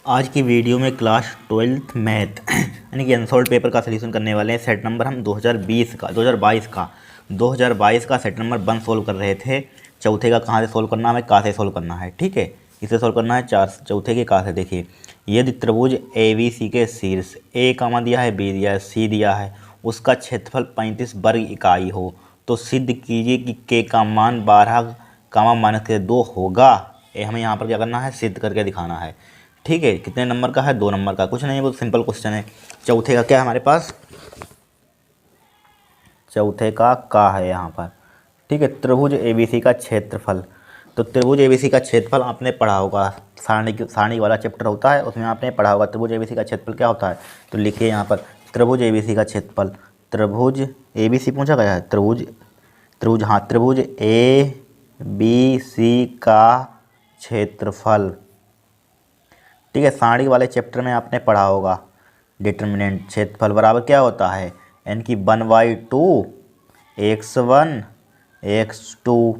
आज की वीडियो में क्लास 12th मैथ यानी कि अनसॉल्व पेपर का सलूशन करने वाले हैं। सेट नंबर हम 2022 का सेट नंबर 1 सोल्व कर रहे थे। चौथे का कहाँ से सोल्व करना है, हमें कहाँ से सोल्व करना है, ठीक है। इसे सोल्व करना है चौथे के कहाँ से। देखिए, यदि त्रिभुज ए बी सी के शीर्ष ए कामा दिया है, बी दिया है, सी दिया है, उसका क्षेत्रफल 35 वर्ग इकाई हो तो सिद्ध कीजिए कि के का मान 12 कामा -2 होगा। ये हमें यहाँ पर क्या करना है, सिद्ध करके दिखाना है, ठीक है। कितने नंबर का है, 2 नंबर का, कुछ नहीं है, बहुत सिंपल क्वेश्चन है। चौथे का क्या है हमारे पास, चौथे का है यहाँ पर, ठीक है। त्रिभुज एबीसी का क्षेत्रफल, तो त्रिभुज एबीसी का क्षेत्रफल आपने पढ़ा होगा, सारणी वाला चैप्टर होता है, उसमें आपने पढ़ा होगा त्रिभुज एबीसी का क्षेत्रफल क्या होता है। तो लिखिए यहाँ पर त्रिभुज एबीसी का क्षेत्रफल, त्रिभुज एबीसी पूछा गया है, त्रिभुज हाँ, त्रिभुज ए बी सी का क्षेत्रफल, ठीक है। सारणी वाले चैप्टर में आपने पढ़ा होगा डिटर्मिनेंट। क्षेत्रफल बराबर क्या होता है, यानी कि 1/2 x1 x2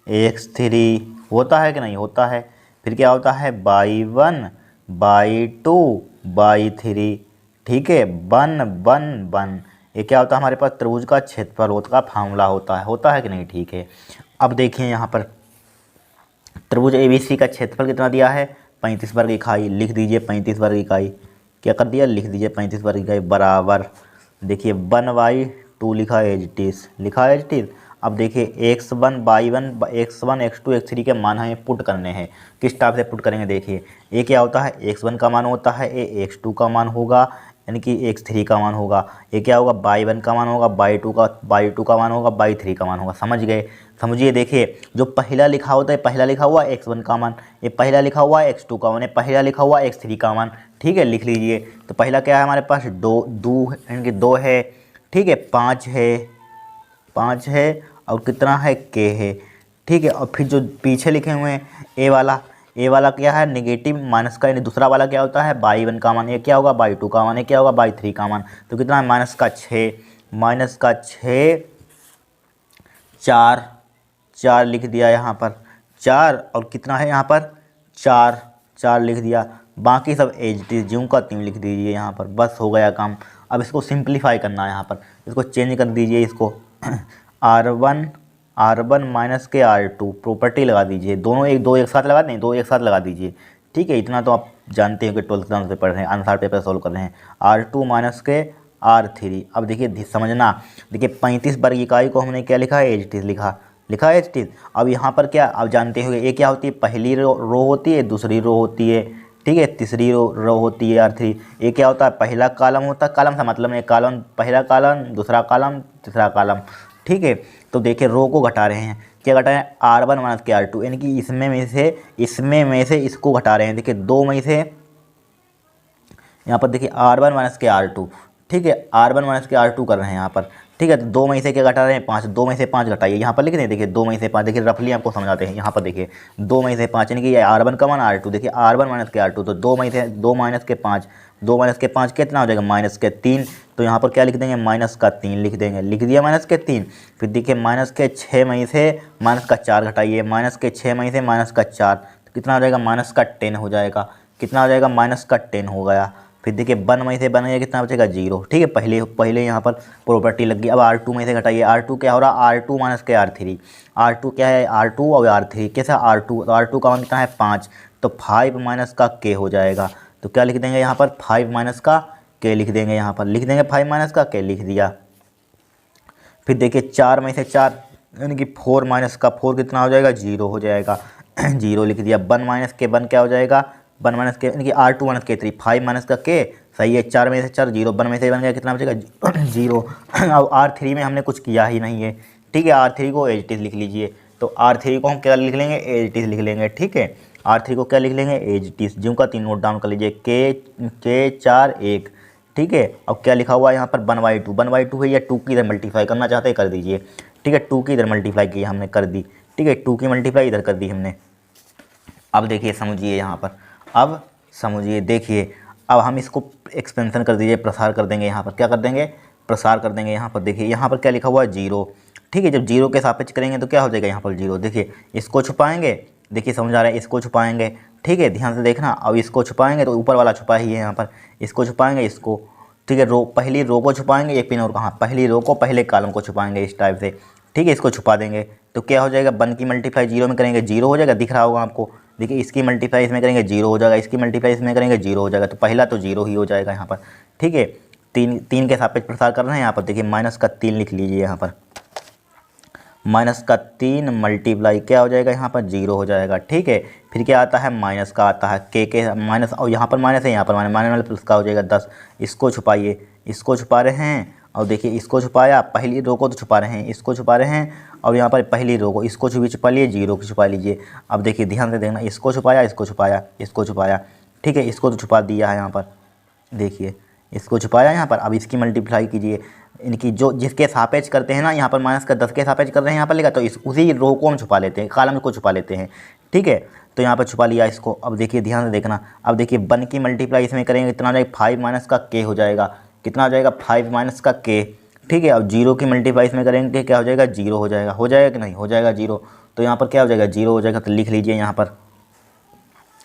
x3 होता है कि नहीं होता है। फिर क्या होता है y1/2/3, ठीक है। 1 ये क्या होता है हमारे पास, त्रिभुज का क्षेत्रफल का फार्मूला होता है कि नहीं, ठीक है। अब देखिए यहाँ पर त्रिभुज एबीसी का क्षेत्रफल कितना दिया है, 35 वर्ग इकाई। लिख दीजिए 35 वर्ग इकाई, क्या कर दिया, लिख दीजिए 35 वर्ग इकाई बराबर, देखिए 1/2 लिखा है एज इट इज। अब देखिए x1 x1 x2 x3 के मान हमें पुट करने हैं। किस टाइप से पुट करेंगे, देखिए ये क्या होता है, x1 का मान होता है, ये x2 का मान होगा, यानी कि x3 का मान होगा। ये क्या होगा, y1 का मान होगा, y2 का मान होगा, y3 का मान होगा। समझ गए, समझिए। देखिए जो पहला लिखा होता है, पहला लिखा हुआ x1 का मान, ये पहला लिखा हुआ है x2 का मान, ये पहला लिखा हुआ है x3 का मान, ठीक है। लिख लीजिए। तो पहला क्या है हमारे पास, यानी कि 2 है, ठीक है। 5 है और कितना है, k है, ठीक है। और फिर जो पीछे लिखे हुए हैं ए वाला क्या है, नेगेटिव माइनस का, यानी दूसरा वाला क्या होता है, y1 का मान, ये क्या होगा y2 का मान, ये क्या होगा y3 का मान। तो कितना है, -6 4 लिख दिया यहाँ पर, 4 और कितना है यहाँ पर 4 लिख दिया। बाकी सब एज टी ज्यों का त्यों लिख दीजिए यहाँ पर, बस हो गया काम। अब इसको सिंप्लीफाई करना है, यहाँ पर इसको चेंज कर दीजिए, इसको R1 माइनस के R2 प्रॉपर्टी लगा दीजिए। दो एक साथ लगा दें, दो एक साथ लगा दीजिए, ठीक है। इतना तो आप जानते हो कि 12th क्लास से पढ़ रहे हैं, आंसर पेपर सोल्व कर रहे हैं। R2 माइनस के R3। अब देखिए समझना, देखिए 35 वर्ग इकाई को हमने क्या लिखा है, एज टी लिखा है एज टी। अब यहाँ पर क्या, अब जानते हो ये क्या होती है, पहली रो होती है, दूसरी रो होती है, ठीक है, तीसरी रो होती है R3। ये क्या होता है, पहला कॉलम होता है, कॉलम से मतलब है कॉलम, पहला कॉलम, दूसरा कॉलम, तीसरा कॉलम, ठीक है। तो देखिए रो को घटा रहे हैं, क्या घटा रहे हैं, R1 माइनस के R2, यानी कि इसमें में से इसको घटा रहे हैं। देखिए 2 में से यहाँ पर देखिए R1 माइनस के R2, ठीक है, R1 माइनस के R2 कर रहे हैं यहाँ पर, ठीक है। तो 2 में से क्या घटा रहे हैं, 5, 2 में से 5 घटाइए, यहाँ पर लिख दें। देखिए 2 में से 5, देखिए रफली आपको समझाते हैं। यहाँ पर देखिए 2 में से 5 यानी कि R1 का मान R2, देखिए R1 माइनस के R2, तो 2 माइनस के 5 कितना हो जाएगा, -3। तो यहाँ पर क्या लिख देंगे, -3 लिख देंगे, लिख दिया -3। फिर देखिए -6 में से -4 घटाइए, -6 में से -4, तो कितना हो जाएगा, -10 हो जाएगा। कितना हो जाएगा, -10 हो गया। फिर देखिए 1 में से बनेगा, कितना बचेगा, 0, ठीक है। पहले यहाँ पर प्रॉपर्टी लग गई। अब R2 में से घटाइए, R2 क्या हो रहा, R2 माइनस के R3, R2 क्या है, R2 और R3 कैसा, R2, तो R2 का मान कितना है, 5, तो 5 माइनस का k हो जाएगा। तो क्या लिख देंगे यहाँ पर, 5 माइनस का k लिख देंगे, यहाँ पर लिख देंगे 5 माइनस का k लिख दिया। फिर देखिए 4 में से 4 यानी कि 4 माइनस का 4 कितना हो जाएगा, 0 हो जाएगा, 0 लिख दिया। 1 माइनस के 1 क्या हो जाएगा, 1 माइनस के यानी कि R2 माइनस के 3, 5 माइनस का k, सही है। 4 में से 4 0, 1 में से 1 गया, कितना बचेगा, 0। अब R3 में हमने कुछ किया ही नहीं है, ठीक है। R3 को एज टी लिख लीजिए। तो R3 को हम क्या लिख लेंगे, एज टी लिख लेंगे, ठीक है। R3 को क्या लिख लेंगे, एज टी, ज्यों का 3 नोट डाउन कर लीजिए, k 4 1, ठीक है। अब क्या लिखा हुआ है यहाँ पर, 1/2 है, या 2 की इधर मल्टीप्लाई करना चाहते हैं कर दीजिए, ठीक है। 2 की इधर मल्टीप्लाई की हमने कर दी, ठीक है, 2 की मल्टीप्लाई इधर कर दी हमने। अब देखिए समझिए यहाँ पर, अब समझिए, देखिए अब हम इसको एक्सपेंशन कर दीजिए, प्रसार कर देंगे, यहाँ पर क्या कर देंगे, प्रसार कर देंगे। यहाँ पर देखिए, यहाँ पर क्या लिखा हुआ है, 0, ठीक है। जब 0 के सापेक्ष करेंगे तो क्या हो जाएगा यहाँ पर 0, देखिए इसको छुपाएंगे, देखिए समझ आ रहा है, इसको छुपाएंगे ठीक है, ध्यान से देखना। अब इसको छुपाएंगे तो ऊपर वाला छुपा ही है यहाँ पर, इसको छुपाएंगे इसको, ठीक है, पहली रो को छुपाएंगे, एक पिन और कहाँ, पहली रो को पहले कॉलम को छुपाएंगे इस टाइप से, ठीक है। इसको छुपा देंगे तो क्या हो जाएगा, 1 की मल्टीप्लाई 0 में करेंगे 0 हो जाएगा, दिख रहा होगा आपको। देखिए इसकी मल्टीप्लाई इसमें करेंगे 0 हो जाएगा, इसकी मल्टीप्लाई इसमें करेंगे 0 हो जाएगा, तो पहला तो 0 ही हो जाएगा यहाँ पर, ठीक है। 3 के सापेक्ष प्रसार कर रहे हैं यहाँ पर, देखिए -3 लिख लीजिए यहाँ पर, -3 मल्टीप्लाई क्या हो जाएगा यहाँ पर 0 हो जाएगा, ठीक है। फिर क्या आता है, माइनस का आता है, के माइनस, और यहाँ पर माइनस है, यहाँ पर माइनस प्लस का हो जाएगा 10। इसको छुपाइए, इसको छुपा रहे हैं, और देखिए इसको छुपाया, पहली रो को तो छुपा रहे हैं, इसको छुपा रहे हैं, और यहाँ पर पहली रो को, इसको भी छुपा लिए, 0 को छुपा लीजिए। अब देखिए ध्यान से देखना, इसको छुपाया, इसको छुपाया, इसको छुपाया, ठीक है, इसको तो छुपा दिया है यहाँ पर, देखिए इसको छुपाया यहाँ पर। अब इसकी मल्टीप्लाई कीजिए, इनकी जो जिसके सापेक्ष करते हैं ना, यहाँ पर -10 के सापेक्ष कर रहे हैं यहाँ पर लिखा, तो इस उसी रो को हम छुपा लेते हैं, कॉलम को छुपा लेते हैं, ठीक है। तो यहाँ पर छुपा लिया इसको। अब देखिए ध्यान से देखना, अब देखिए 1 की मल्टीप्लाई इसमें करेंगे, कितना हो जाएगा, 5 माइनस का के हो जाएगा, कितना हो जाएगा, 5 माइनस का के, ठीक है। अब 0 की मल्टीप्लाई इसमें करेंगे, क्या हो जाएगा, 0 हो जाएगा, हो जाएगा कि नहीं, हो जाएगा 0। तो यहाँ पर क्या हो जाएगा, 0 हो जाएगा, तो लिख लीजिए यहाँ पर।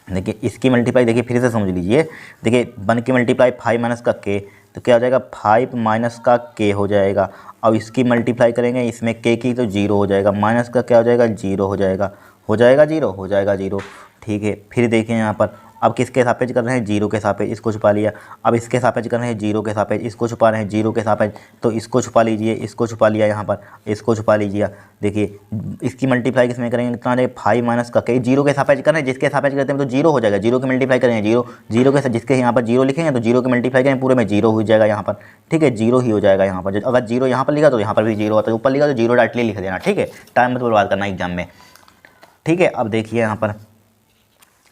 देखिए इसकी मल्टीप्लाई देखिए फिर से समझ लीजिए, देखिए 1 की मल्टीप्लाई 5 माइनस का के, तो क्या हो जाएगा, 5 माइनस का के हो जाएगा। अब इसकी मल्टीप्लाई करेंगे इसमें के की, तो 0 हो जाएगा, माइनस का क्या हो जाएगा, 0 हो जाएगा, हो जाएगा 0, हो जाएगा 0, ठीक है। फिर देखिए यहाँ पर, अब किसके सापेक्ष कर रहे हैं, 0 के सापेक्ष, इसको छुपा लिया। अब इसके सापेक्ष कर रहे हैं 0 के सापेक्ष, इसको छुपा रहे हैं 0 के सापेक्ष, तो इसको छुपा लीजिए, इसको छुपा लिया यहाँ पर, इसको छुपा लीजिए। देखिए इसकी मल्टीप्लाई किसमें करेंगे, कितना जाएगा, 5 माइनस का के, 0 के सापेक्ष कर रहे हैं, जिसके सापेक्ष करते हैं तो 0 हो जाएगा, 0 की मल्टीप्लाई करेंगे 0, 0 के साथ जिसके यहाँ पर 0 लिखेंगे तो 0 की मल्टीप्लाई करेंगे पूरे में 0 हो जाएगा यहाँ पर, ठीक है, 0 ही हो जाएगा यहाँ पर। अगर 0 यहाँ पर लिखा तो यहाँ पर भी 0 होता है, ऊपर लिखा तो 0 डायरेक्टली लिख देना, ठीक है, टाइम मत बर्बाद करना एग्जाम में, ठीक है। अब देखिए यहाँ पर,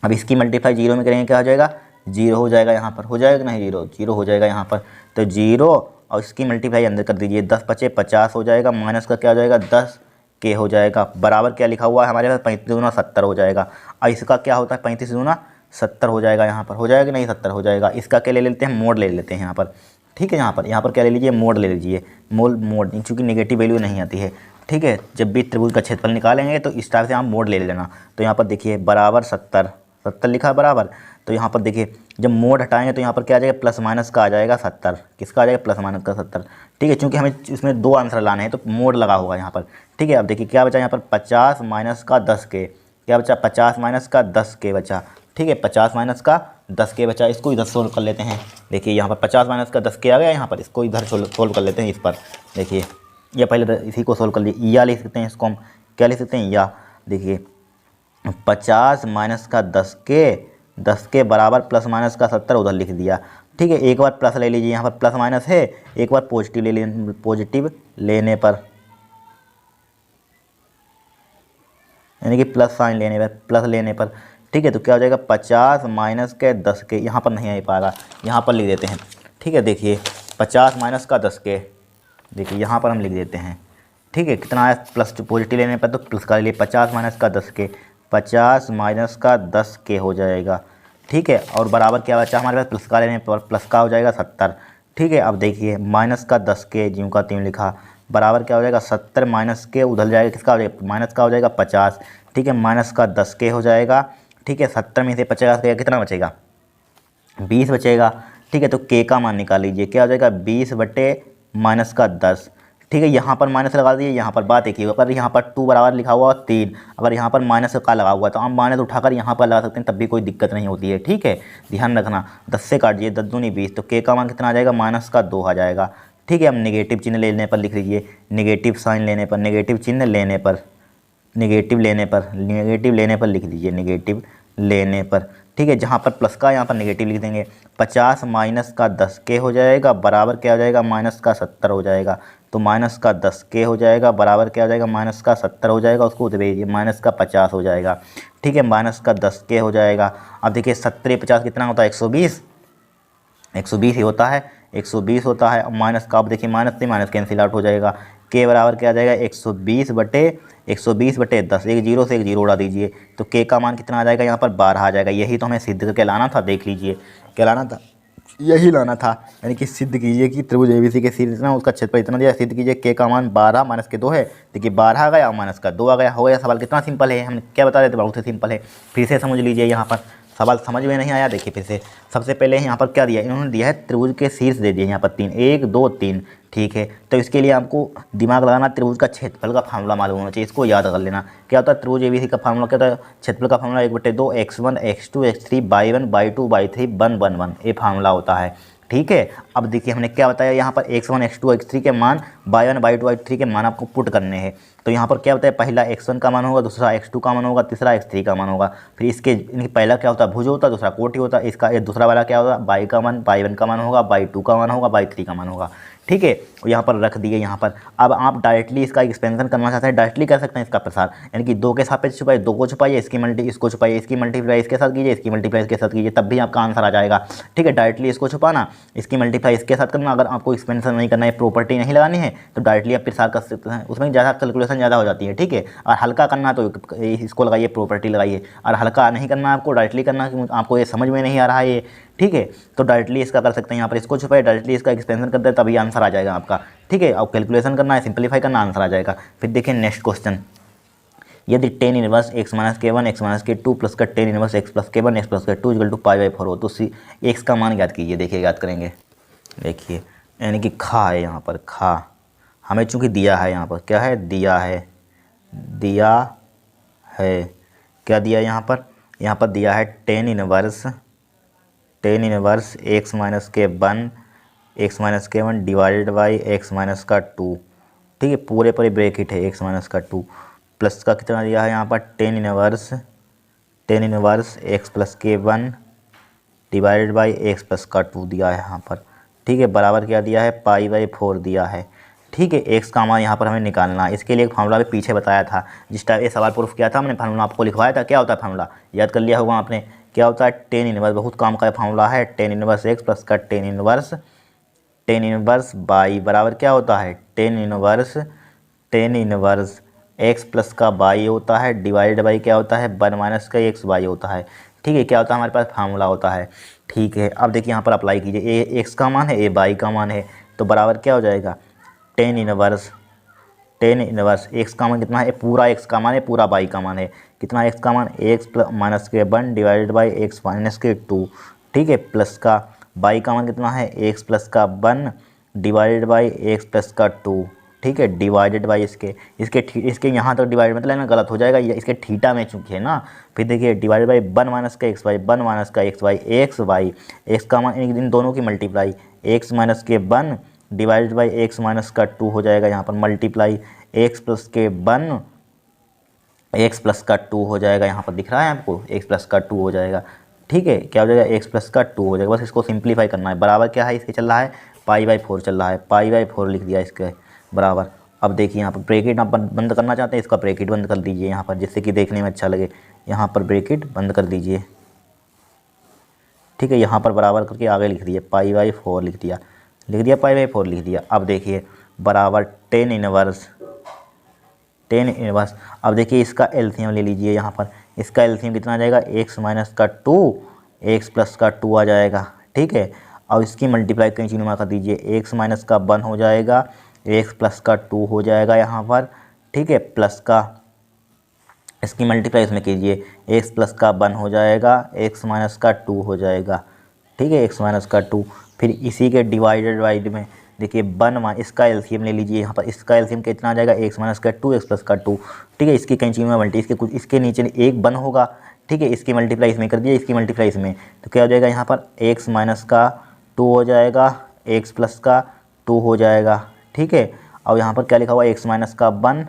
अब इसकी मल्टीप्लाई 0 में करेंगे, क्या हो जाएगा, 0 हो जाएगा यहाँ पर, हो जाएगा कि नहीं, 0 हो जाएगा यहाँ पर, तो 0, और इसकी मल्टीप्लाई अंदर कर दीजिए, 10 × 5 = 50 हो जाएगा, माइनस का क्या हो जाएगा, 10 के हो जाएगा, बराबर क्या लिखा हुआ है हमारे पास, 35 दूना 70 हो जाएगा। और इसका क्या होता है, 35 दूना 70 हो जाएगा यहाँ पर, हो जाएगा कि नहीं, 70 हो जाएगा। इसका क्या ले लेते हैं, मोड ले लेते हैं यहाँ पर, ठीक है। यहाँ पर क्या ले लीजिए, मोड ले लीजिए, मोड, चूँकि नेगेटिव वैल्यू नहीं आती है, ठीक है। जब भी त्रिभुज का क्षेत्रफल निकालेंगे तो इस टाइप से आप मोड ले लेना। तो यहाँ पर देखिए बराबर 70 लिखा है बराबर, तो यहाँ पर देखिए जब मोड हटाएंगे तो यहाँ पर क्या आ जाएगा, प्लस माइनस का आ जाएगा 70, किसका आ जाएगा, प्लस माइनस का 70, ठीक है। चूँकि हमें इसमें 2 आंसर लाने हैं तो मोड लगा होगा यहाँ पर, ठीक है। अब देखिए क्या बचा यहाँ पर, 50 माइनस का 10 के, क्या बचा, 50 माइनस का 10 के बचा, ठीक है, 50 माइनस का 10 के बचा। इसको इधर सोल्व कर लेते हैं, देखिए यहाँ पर 50 माइनस का 10 के आ गया यहाँ पर, इसको इधर सोल्व कर लेते हैं इस पर। देखिए या पहले इसी को सोल्व कर लीजिए, या लिख सकते हैं इसको हम, क्या लिख सकते हैं, या। देखिए 50 माइनस का 10 के बराबर प्लस माइनस का 70 उधर लिख दिया, ठीक है। एक बार प्लस ले लीजिए, यहाँ पर प्लस माइनस है, एक बार पॉजिटिव ले लीजिए, पॉजिटिव लेने पर, यानी कि प्लस साइन लेने पर, प्लस लेने पर, ठीक है। तो क्या हो जाएगा, 50 माइनस के 10 के, यहाँ पर नहीं आ पाएगा, यहाँ पर लिख देते हैं, ठीक है। देखिए 50 माइनस का 10 के, देखिए यहाँ पर हम लिख देते हैं, ठीक है। कितना है, प्लस पॉजिटिव लेने पर तो प्लस का ले लिए, 50 माइनस का 10 के, 50 माइनस का 10 के हो जाएगा, ठीक है। और बराबर क्या बचा हमारे पास, प्लस का लेने पर प्लस का हो जाएगा 70, ठीक है। अब देखिए माइनस का 10 के, ज्यों का त्यों लिखा, बराबर क्या हो जाएगा, 70 माइनस के उधर जाएगा, किसका हो जाएगा, माइनस का हो जाएगा 50, ठीक है, माइनस का 10 के हो जाएगा, ठीक है। 70 में से 50 कितना बचेगा, 20 बचेगा, ठीक है। तो के का मान निकाल लीजिए, क्या हो जाएगा, 20 बटे माइनस का 10, ठीक है। यहाँ पर माइनस लगा दीजिए, यहाँ पर बात एक ही, अगर यहाँ पर 2 बराबर लिखा हुआ 3, अगर यहाँ पर माइनस का लगा हुआ तो हम माइनस उठाकर यहाँ पर लगा सकते हैं, तब भी कोई दिक्कत नहीं होती है, ठीक है। ध्यान रखना, 10 से काटिए, 10 दूनी 20, तो के का मान कितना आ जाएगा, माइनस का 2 आ जाएगा, ठीक है। हम नेगेटिव चिन्ह लेने पर लिख लीजिए, नेगेटिव साइन लेने पर, नेगेटिव चिन्ह लेने पर, नेगेटिव लेने पर लिख दीजिए, नेगेटिव लेने पर, ठीक है। जहाँ पर प्लस का यहाँ पर नेगेटिव लिख देंगे, 50 माइनस का 10 के हो जाएगा, बराबर क्या हो जाएगा, माइनस का 70 हो जाएगा, तो माइनस का 10 के हो जाएगा, बराबर क्या हो जाएगा, माइनस का 70 हो जाएगा, उसको उधर भेजिए, माइनस का 50 हो जाएगा, ठीक है। माइनस का 10 के हो जाएगा। अब देखिए 70 50 कितना होता है, 120 ही होता है, 120 होता है। अब माइनस का, अब देखिए माइनस से माइनस कैंसिल आउट हो जाएगा, के बराबर क्या आ जाएगा, 120 बटे 10, एक जीरो से एक जीरो उड़ा दीजिए, तो के का मान कितना आ जाएगा, यहाँ पर 12 आ जाएगा। यही तो हमें सिद्ध करके लाना था, देख लीजिए क्या लाना था, यही लाना था, यानी कि सिद्ध कीजिए कि त्रिभुज एबीसी के सिर इतना, उसका क्षेत्रफल इतना दिया, सिद्ध कीजिए के का मान 12 माइनस के 2 है, देखिए 12 आ गया और माइनस का 2 आ गया, हो गया सवाल। कितना सिंपल है, हम क्या बता रहे थे, बहुत ही सिंपल है, फिर से समझ लीजिए यहाँ पर। सवाल समझ में नहीं आया, देखिए फिर से। सबसे पहले यहाँ पर क्या दिया, इन्होंने दिया है त्रिभुज के शीर्ष दे दिए यहाँ पर 3, 1 2 3, ठीक है। तो इसके लिए आपको दिमाग लगाना, त्रिभुज का क्षेत्रफल का फार्मूला मालूम होना चाहिए, इसको याद कर लेना। क्या होता है त्रिभुज ABC का फार्मूला, क्या होता है क्षेत्रफल का formula 1/2 x1 x2 x3 y1 y2 y3 1 1 1, ये फार्मूला होता है, ठीक है। अब देखिए हमने क्या बताया, यहाँ पर x1 x2 x3 के मान, y1 y2 y3 के मान आपको पुट करने हैं। तो यहाँ पर क्या होता है, पहला x1 का मान होगा, दूसरा x2 का मान होगा, तीसरा x3 का मान होगा। फिर इसके इनकी पहला क्या होता है, भुज होता है, दूसरा कोटि होता है। इसका ये दूसरा वाला क्या होगा, y का मान, y1 का मान होगा, y2 का मान होगा, y3 का मान होगा, ठीक है। यहाँ पर रख दिए यहाँ पर। अब आप डायरेक्टली इसका एक्सपेंशन करना चाहते हैं, डायरेक्टली कर सकते हैं इसका प्रसार, यानी कि 2 के सापेक्ष छुपाइए, 2 को छुपाइए, इसको छुपाइए, इसकी मल्टीप्लाई इसके साथ कीजिए, इसकी मल्टीप्लाई इसके साथ कीजिए, तब भी आपका आंसर आ जाएगा, ठीक है। डायरेक्टली इसको छुपाना, इसकी मल्टीप्लाई इसके साथ करना। अगर आपको एक्सपेंशन नहीं करना है, प्रॉपर्टी नहीं लगानी है, तो डायरेक्टली आप प्रसार कर सकते हैं, उसमें ज़्यादा कैलकुलेशन ज़्यादा हो जाती है, ठीक है। और हल्का करना तो इसको लगाइए, प्रॉपर्टी लगाइए। और हल्का नहीं करना आपको, डायरेक्टली करना, आपको ये समझ में नहीं आ रहा है ये, ठीक है, तो डायरेक्टली इसका कर सकते हैं। यहाँ पर इसको छुपाए, डायरेक्टली इसका एक्सपेंशन करते हैं, तभी आंसर आ जाएगा आपका, ठीक है। अब कैलकुलेशन करना है, सिंप्लीफाई करना, आंसर आ जाएगा। फिर देखिए नेक्स्ट क्वेश्चन, यदि tan inverse x minus k1 x minus k2 plus का tan inverse x plus k1 x plus k2 equal to π/4 हो, तो x का मान ज्ञात कीजिए। देखिए याद करेंगे, देखिए यानी कि खा है यहाँ पर, खा हमें चूँकि दिया है, यहाँ पर क्या है, दिया है क्या दिया यहाँ पर दिया है tan inverse x minus k1 divided by x minus का 2, ठीक है, पूरे ब्रैकेट है x माइनस का 2 प्लस का कितना दिया है यहाँ पर tan inverse x plus k1 divided by x plus का 2 दिया है यहाँ पर, ठीक है, बराबर क्या दिया है, π/4 दिया है, ठीक है। x का मान यहाँ पर हमें निकालना है। इसके लिए एक फार्मूला भी पीछे बताया था, जिस टाइप ये सवाल प्रूफ किया था हमने, फार्मूला आपको लिखवाया था। क्या होता है फार्मूला, याद कर लिया होगा आपने, क्या होता है tan इनवर्स, बहुत काम का फार्मूला है, tan इनवर्स x प्लस का tan इनवर्स बाई बराबर क्या होता है, tan इनवर्स x प्लस का बाई होता है, डिवाइडेड बाई क्या होता है, 1 माइनस का x बाई होता है, ठीक है। क्या होता है, हमारे पास फार्मूला होता है, ठीक है। अब देखिए यहाँ पर अप्लाई कीजिए, ए x का मान है, ए बाई का मान है, तो बराबर क्या हो जाएगा, tan इनवर्स x का मान कितना है, पूरा x का मान है, पूरा बाई का मान है, कितना x का मान, x प्लस माइनस के 1 डिवाइडेड बाई x माइनस के 2, ठीक है, प्लस का बाई का मान कितना है, x प्लस का 1 डिवाइडेड बाई x प्लस का 2, ठीक है, डिवाइडेड बाई इसके यहाँ तक डिवाइड मतलब ना गलत हो जाएगा, इसके थीटा में चूँकि है ना। फिर देखिए डिवाइडेड बाई 1 माइनस का x वाई, 1 माइनस का x वाई, x का मान इन दोनों की मल्टीप्लाई, x माइनस के 1 डिवाइडेड बाई x माइनस का 2 हो जाएगा, यहाँ पर मल्टीप्लाई x प्लस के 1 x प्लस का 2 हो जाएगा, यहाँ पर दिख रहा है आपको, x प्लस का 2 हो जाएगा, ठीक है। क्या हो जाएगा, x प्लस का 2 हो जाएगा, बस इसको सिंप्लीफाई करना है। बराबर क्या है, इसके चल रहा है π/4 चल रहा है, π/4 लिख दिया इसके बराबर। अब देखिए यहाँ पर ब्रैकेट आप बंद करना चाहते हैं, इसका ब्रैकेट बंद कर दीजिए यहाँ पर, जिससे कि देखने में अच्छा लगे, यहाँ पर ब्रैकेट बंद कर दीजिए, ठीक है। यहाँ पर बराबर करके आगे लिख दिए π/4 लिख दिया π/4 लिख दिया। अब देखिए बराबर tan इनवर्स, अब देखिए इसका एलसीएम ले लीजिए, यहाँ पर इसका एलसीएम कितना आ जाएगा, x माइनस का 2 x प्लस का 2 आ जाएगा, ठीक है। अब इसकी मल्टीप्लाई कहीं चीज़ में कर दीजिए, x माइनस का 1 हो जाएगा, x प्लस का 2 हो जाएगा यहाँ पर, ठीक है, प्लस का इसकी मल्टीप्लाई इसमें कीजिए, x प्लस का 1 हो जाएगा, x माइनस का 2 हो जाएगा, ठीक है, x माइनस का 2। फिर इसी के डिवाइडेड बाई में देखिए 1 इसका एलसीएम ले लीजिए, यहाँ पर इसका एलसीएम कितना आ जाएगा, x माइनस का 2 x प्लस का 2, ठीक है। इसकी कहीं चीज़ में मल्टी इसके नीचे एक 1 होगा, ठीक है, इसकी मल्टीप्लाई इसमें कर दिए, इसकी मल्टीप्लाई इसमें, तो क्या हो जाएगा यहाँ पर x माइनस का 2 हो जाएगा, x प्लस का 2 हो जाएगा, ठीक है। और यहाँ पर क्या लिखा हुआ है, x माइनस का 1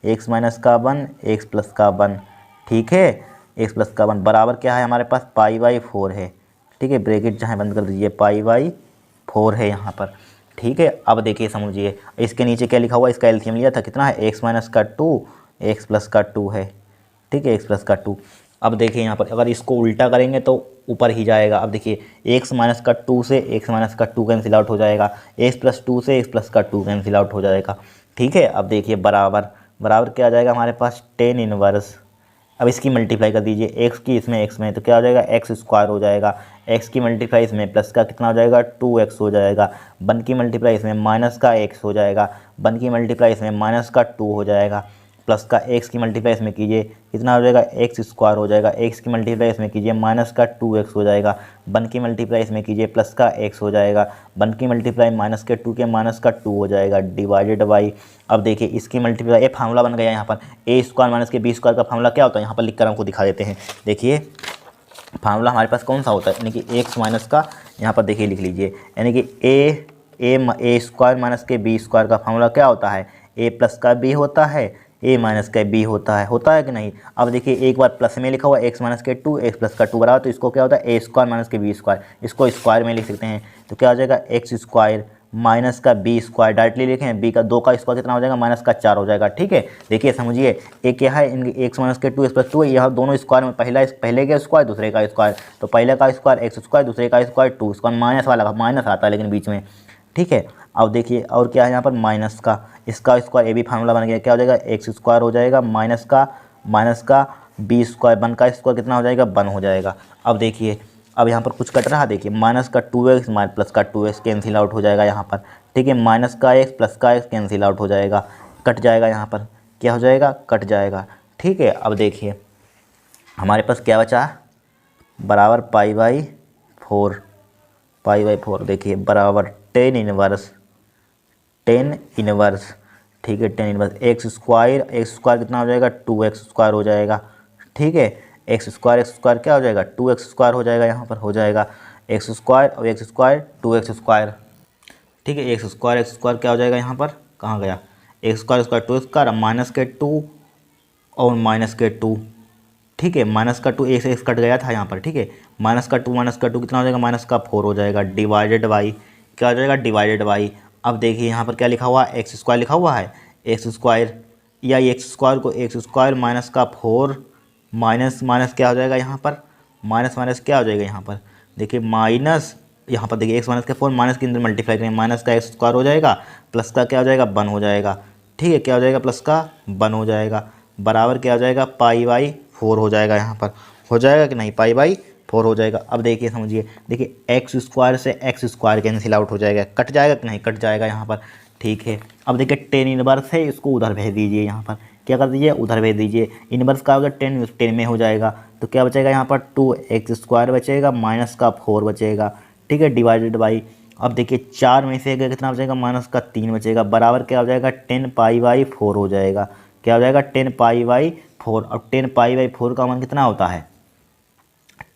x प्लस का 1, ठीक है, x प्लस का 1 बराबर क्या है हमारे पास, π/4 है, ठीक है, ब्रैकेट चाहे बंद कर दीजिए, π/4 है यहाँ पर, ठीक है। अब देखिए समझिए, इसके नीचे क्या लिखा हुआ है, इसका एलसीएम लिया था, कितना है, x माइनस का 2 x प्लस का 2 है, ठीक है, x प्लस का 2। अब देखिए यहाँ पर अगर इसको उल्टा करेंगे तो ऊपर ही जाएगा। अब देखिए x माइनस का 2 से x माइनस का 2 कैंसिल आउट हो जाएगा, x प्लस 2 से x प्लस का 2 कैंसिल आउट हो जाएगा, ठीक है। अब देखिए बराबर क्या आ जाएगा हमारे पास, tan इनवर्स, अब इसकी मल्टीप्लाई कर दीजिए, x की इसमें x में, तो क्या हो जाएगा, x स्क्वायर हो जाएगा, x की मल्टीप्लाई इसमें प्लस का कितना हो जाएगा, 2x हो जाएगा, 1 की मल्टीप्लाई इसमें माइनस का x हो जाएगा, 1 की मल्टीप्लाई इसमें माइनस का 2 हो जाएगा, प्लस का एक्स की मल्टीप्लाई इसमें कीजिए, कितना हो जाएगा एक्स स्क्वायर हो जाएगा, एक्स की मल्टीप्लाई इसमें कीजिए माइनस का 2x हो जाएगा, 1 की मल्टीप्लाई इसमें कीजिए प्लस का x हो जाएगा, 1 की मल्टीप्लाई माइनस के 2 के माइनस का 2 हो जाएगा डिवाइडेड बाई, अब देखिए इसकी मल्टीप्लाई, ये फार्मूला बन गया यहाँ पर ए स्क्वायर माइनस के बी स्क्वायर का फार्मूला क्या होता है यहाँ पर लिख कर हमको दिखा देते हैं। देखिए फार्मूला हमारे पास कौन सा होता है, यानी कि एक्स माइनस का, यहाँ पर देखिए लिख लीजिए, यानी कि ए स्क्वायर माइनस के बी स्क्वायर का फार्मूला क्या होता है, ए प्लस का बी होता है, ए माइनस का बी होता है कि नहीं। अब देखिए एक बार प्लस में लिखा हुआ एक्स माइनस के 2 एक्स प्लस का 2 बराबर, तो इसको क्या होता है ए स्क्वायर माइनस के बी स्क्वायर, इसको स्क्वायर में लिख सकते हैं, तो क्या हो जाएगा एक्स स्क्वायर माइनस का बी स्क्वायर, डायरेक्टली लिखें बी का 2 का स्क्वायर कितना हो जाएगा माइनस का 4 हो जाएगा। ठीक है, देखिए समझिए एक क्या है, इनके एक्स माइनस के 2 एक्स प्लस 2 है, यह दोनों स्क्वायर में पहले का स्क्वायर दूसरे का स्क्वायर, तो पहले का स्क्वायर एक्स स्क्वायर दूसरे का स्क्वायर 2 स्क्वायर, माइनस वाला माइनस आता है लेकिन बीच में। ठीक है, अब देखिए और क्या है यहाँ पर माइनस का, इसका स्क्वायर, ए भी फार्मूला बन गया, क्या हो जाएगा एक्स स्क्वायर हो जाएगा माइनस का बी स्क्वायर, 1 का स्क्वायर कितना हो जाएगा 1 हो जाएगा। अब देखिए अब यहाँ पर कुछ कट रहा है, देखिए माइनस का 2x प्लस का 2x कैंसिल आउट हो जाएगा यहाँ पर। ठीक है, माइनस का x प्लस का x कैंसिल आउट हो जाएगा, कट जाएगा यहाँ पर, क्या हो जाएगा कट जाएगा। ठीक है, अब देखिए हमारे पास क्या बचा, बराबर पाई बाई फोर, देखिए बराबर टेन इनवर्स, ठीक है टेन इनवर्स एक्स स्क्वायर कितना हो जाएगा 2x स्क्वायर हो जाएगा। ठीक है, एक्स स्क्वायर क्या हो जाएगा 2x स्क्वायर हो जाएगा, यहाँ पर हो जाएगा एक्स स्क्वायर और एक्स स्क्वायर 2x स्क्वायर। ठीक है, एक्स स्क्वायर क्या हो जाएगा यहाँ पर, कहाँ गया, एक्स स्क्वायर 2 स्क्वायर माइनस के 2 और माइनस के 2। ठीक है, माइनस का 2 एक कट गया था यहाँ पर। ठीक है, माइनस का 2 कितना हो जाएगा माइनस का 4 हो जाएगा डिवाइडेड बाई, क्या हो जाएगा डिवाइडेड बाई। अब देखिए यहाँ पर क्या लिखा हुआ है, एक्स स्क्वायर लिखा हुआ है, एक्स स्क्वायर या एक्स स्क्वायर को एक्स स्क्वायर माइनस का 4 माइनस क्या हो जाएगा यहाँ पर, माइनस क्या हो जाएगा यहाँ पर, देखिए माइनस, यहाँ पर देखिए एक्स माइनस के 4 माइनस के अंदर मल्टीप्लाई करेंगे, माइनस का एक्स स्क्वायर हो जाएगा प्लस का क्या हो जाएगा 1 हो जाएगा। ठीक है, क्या हो जाएगा प्लस का 1 हो जाएगा, बराबर क्या हो जाएगा पाई बाई 4 हो जाएगा, यहाँ पर हो जाएगा कि नहीं पाई बाई 4 हो जाएगा। अब देखिए समझिए, देखिए एक्स स्क्वायर से एक्स स्क्वायर कैंसिल आउट हो जाएगा, कट जाएगा कि नहीं कट जाएगा यहाँ पर। ठीक है, अब देखिए टेन इनवर्स है, इसको उधर भेज दीजिए, यहाँ पर क्या कर दीजिए उधर भेज दीजिए, इनवर्स का होगा 10 में हो जाएगा, तो क्या बचेगा यहाँ पर 2x स्क्वायर बचेगा माइनस का 4 बचेगा। ठीक है, डिवाइडेड बाई, अब देखिए 4 में से कितना बचेगा माइनस का 3 बचेगा, बराबर क्या हो जाएगा 10 पाई बाई 4 हो जाएगा, क्या हो जाएगा 10 पाई बाई 4। अब 10 पाई बाई 4 का मान कितना होता है,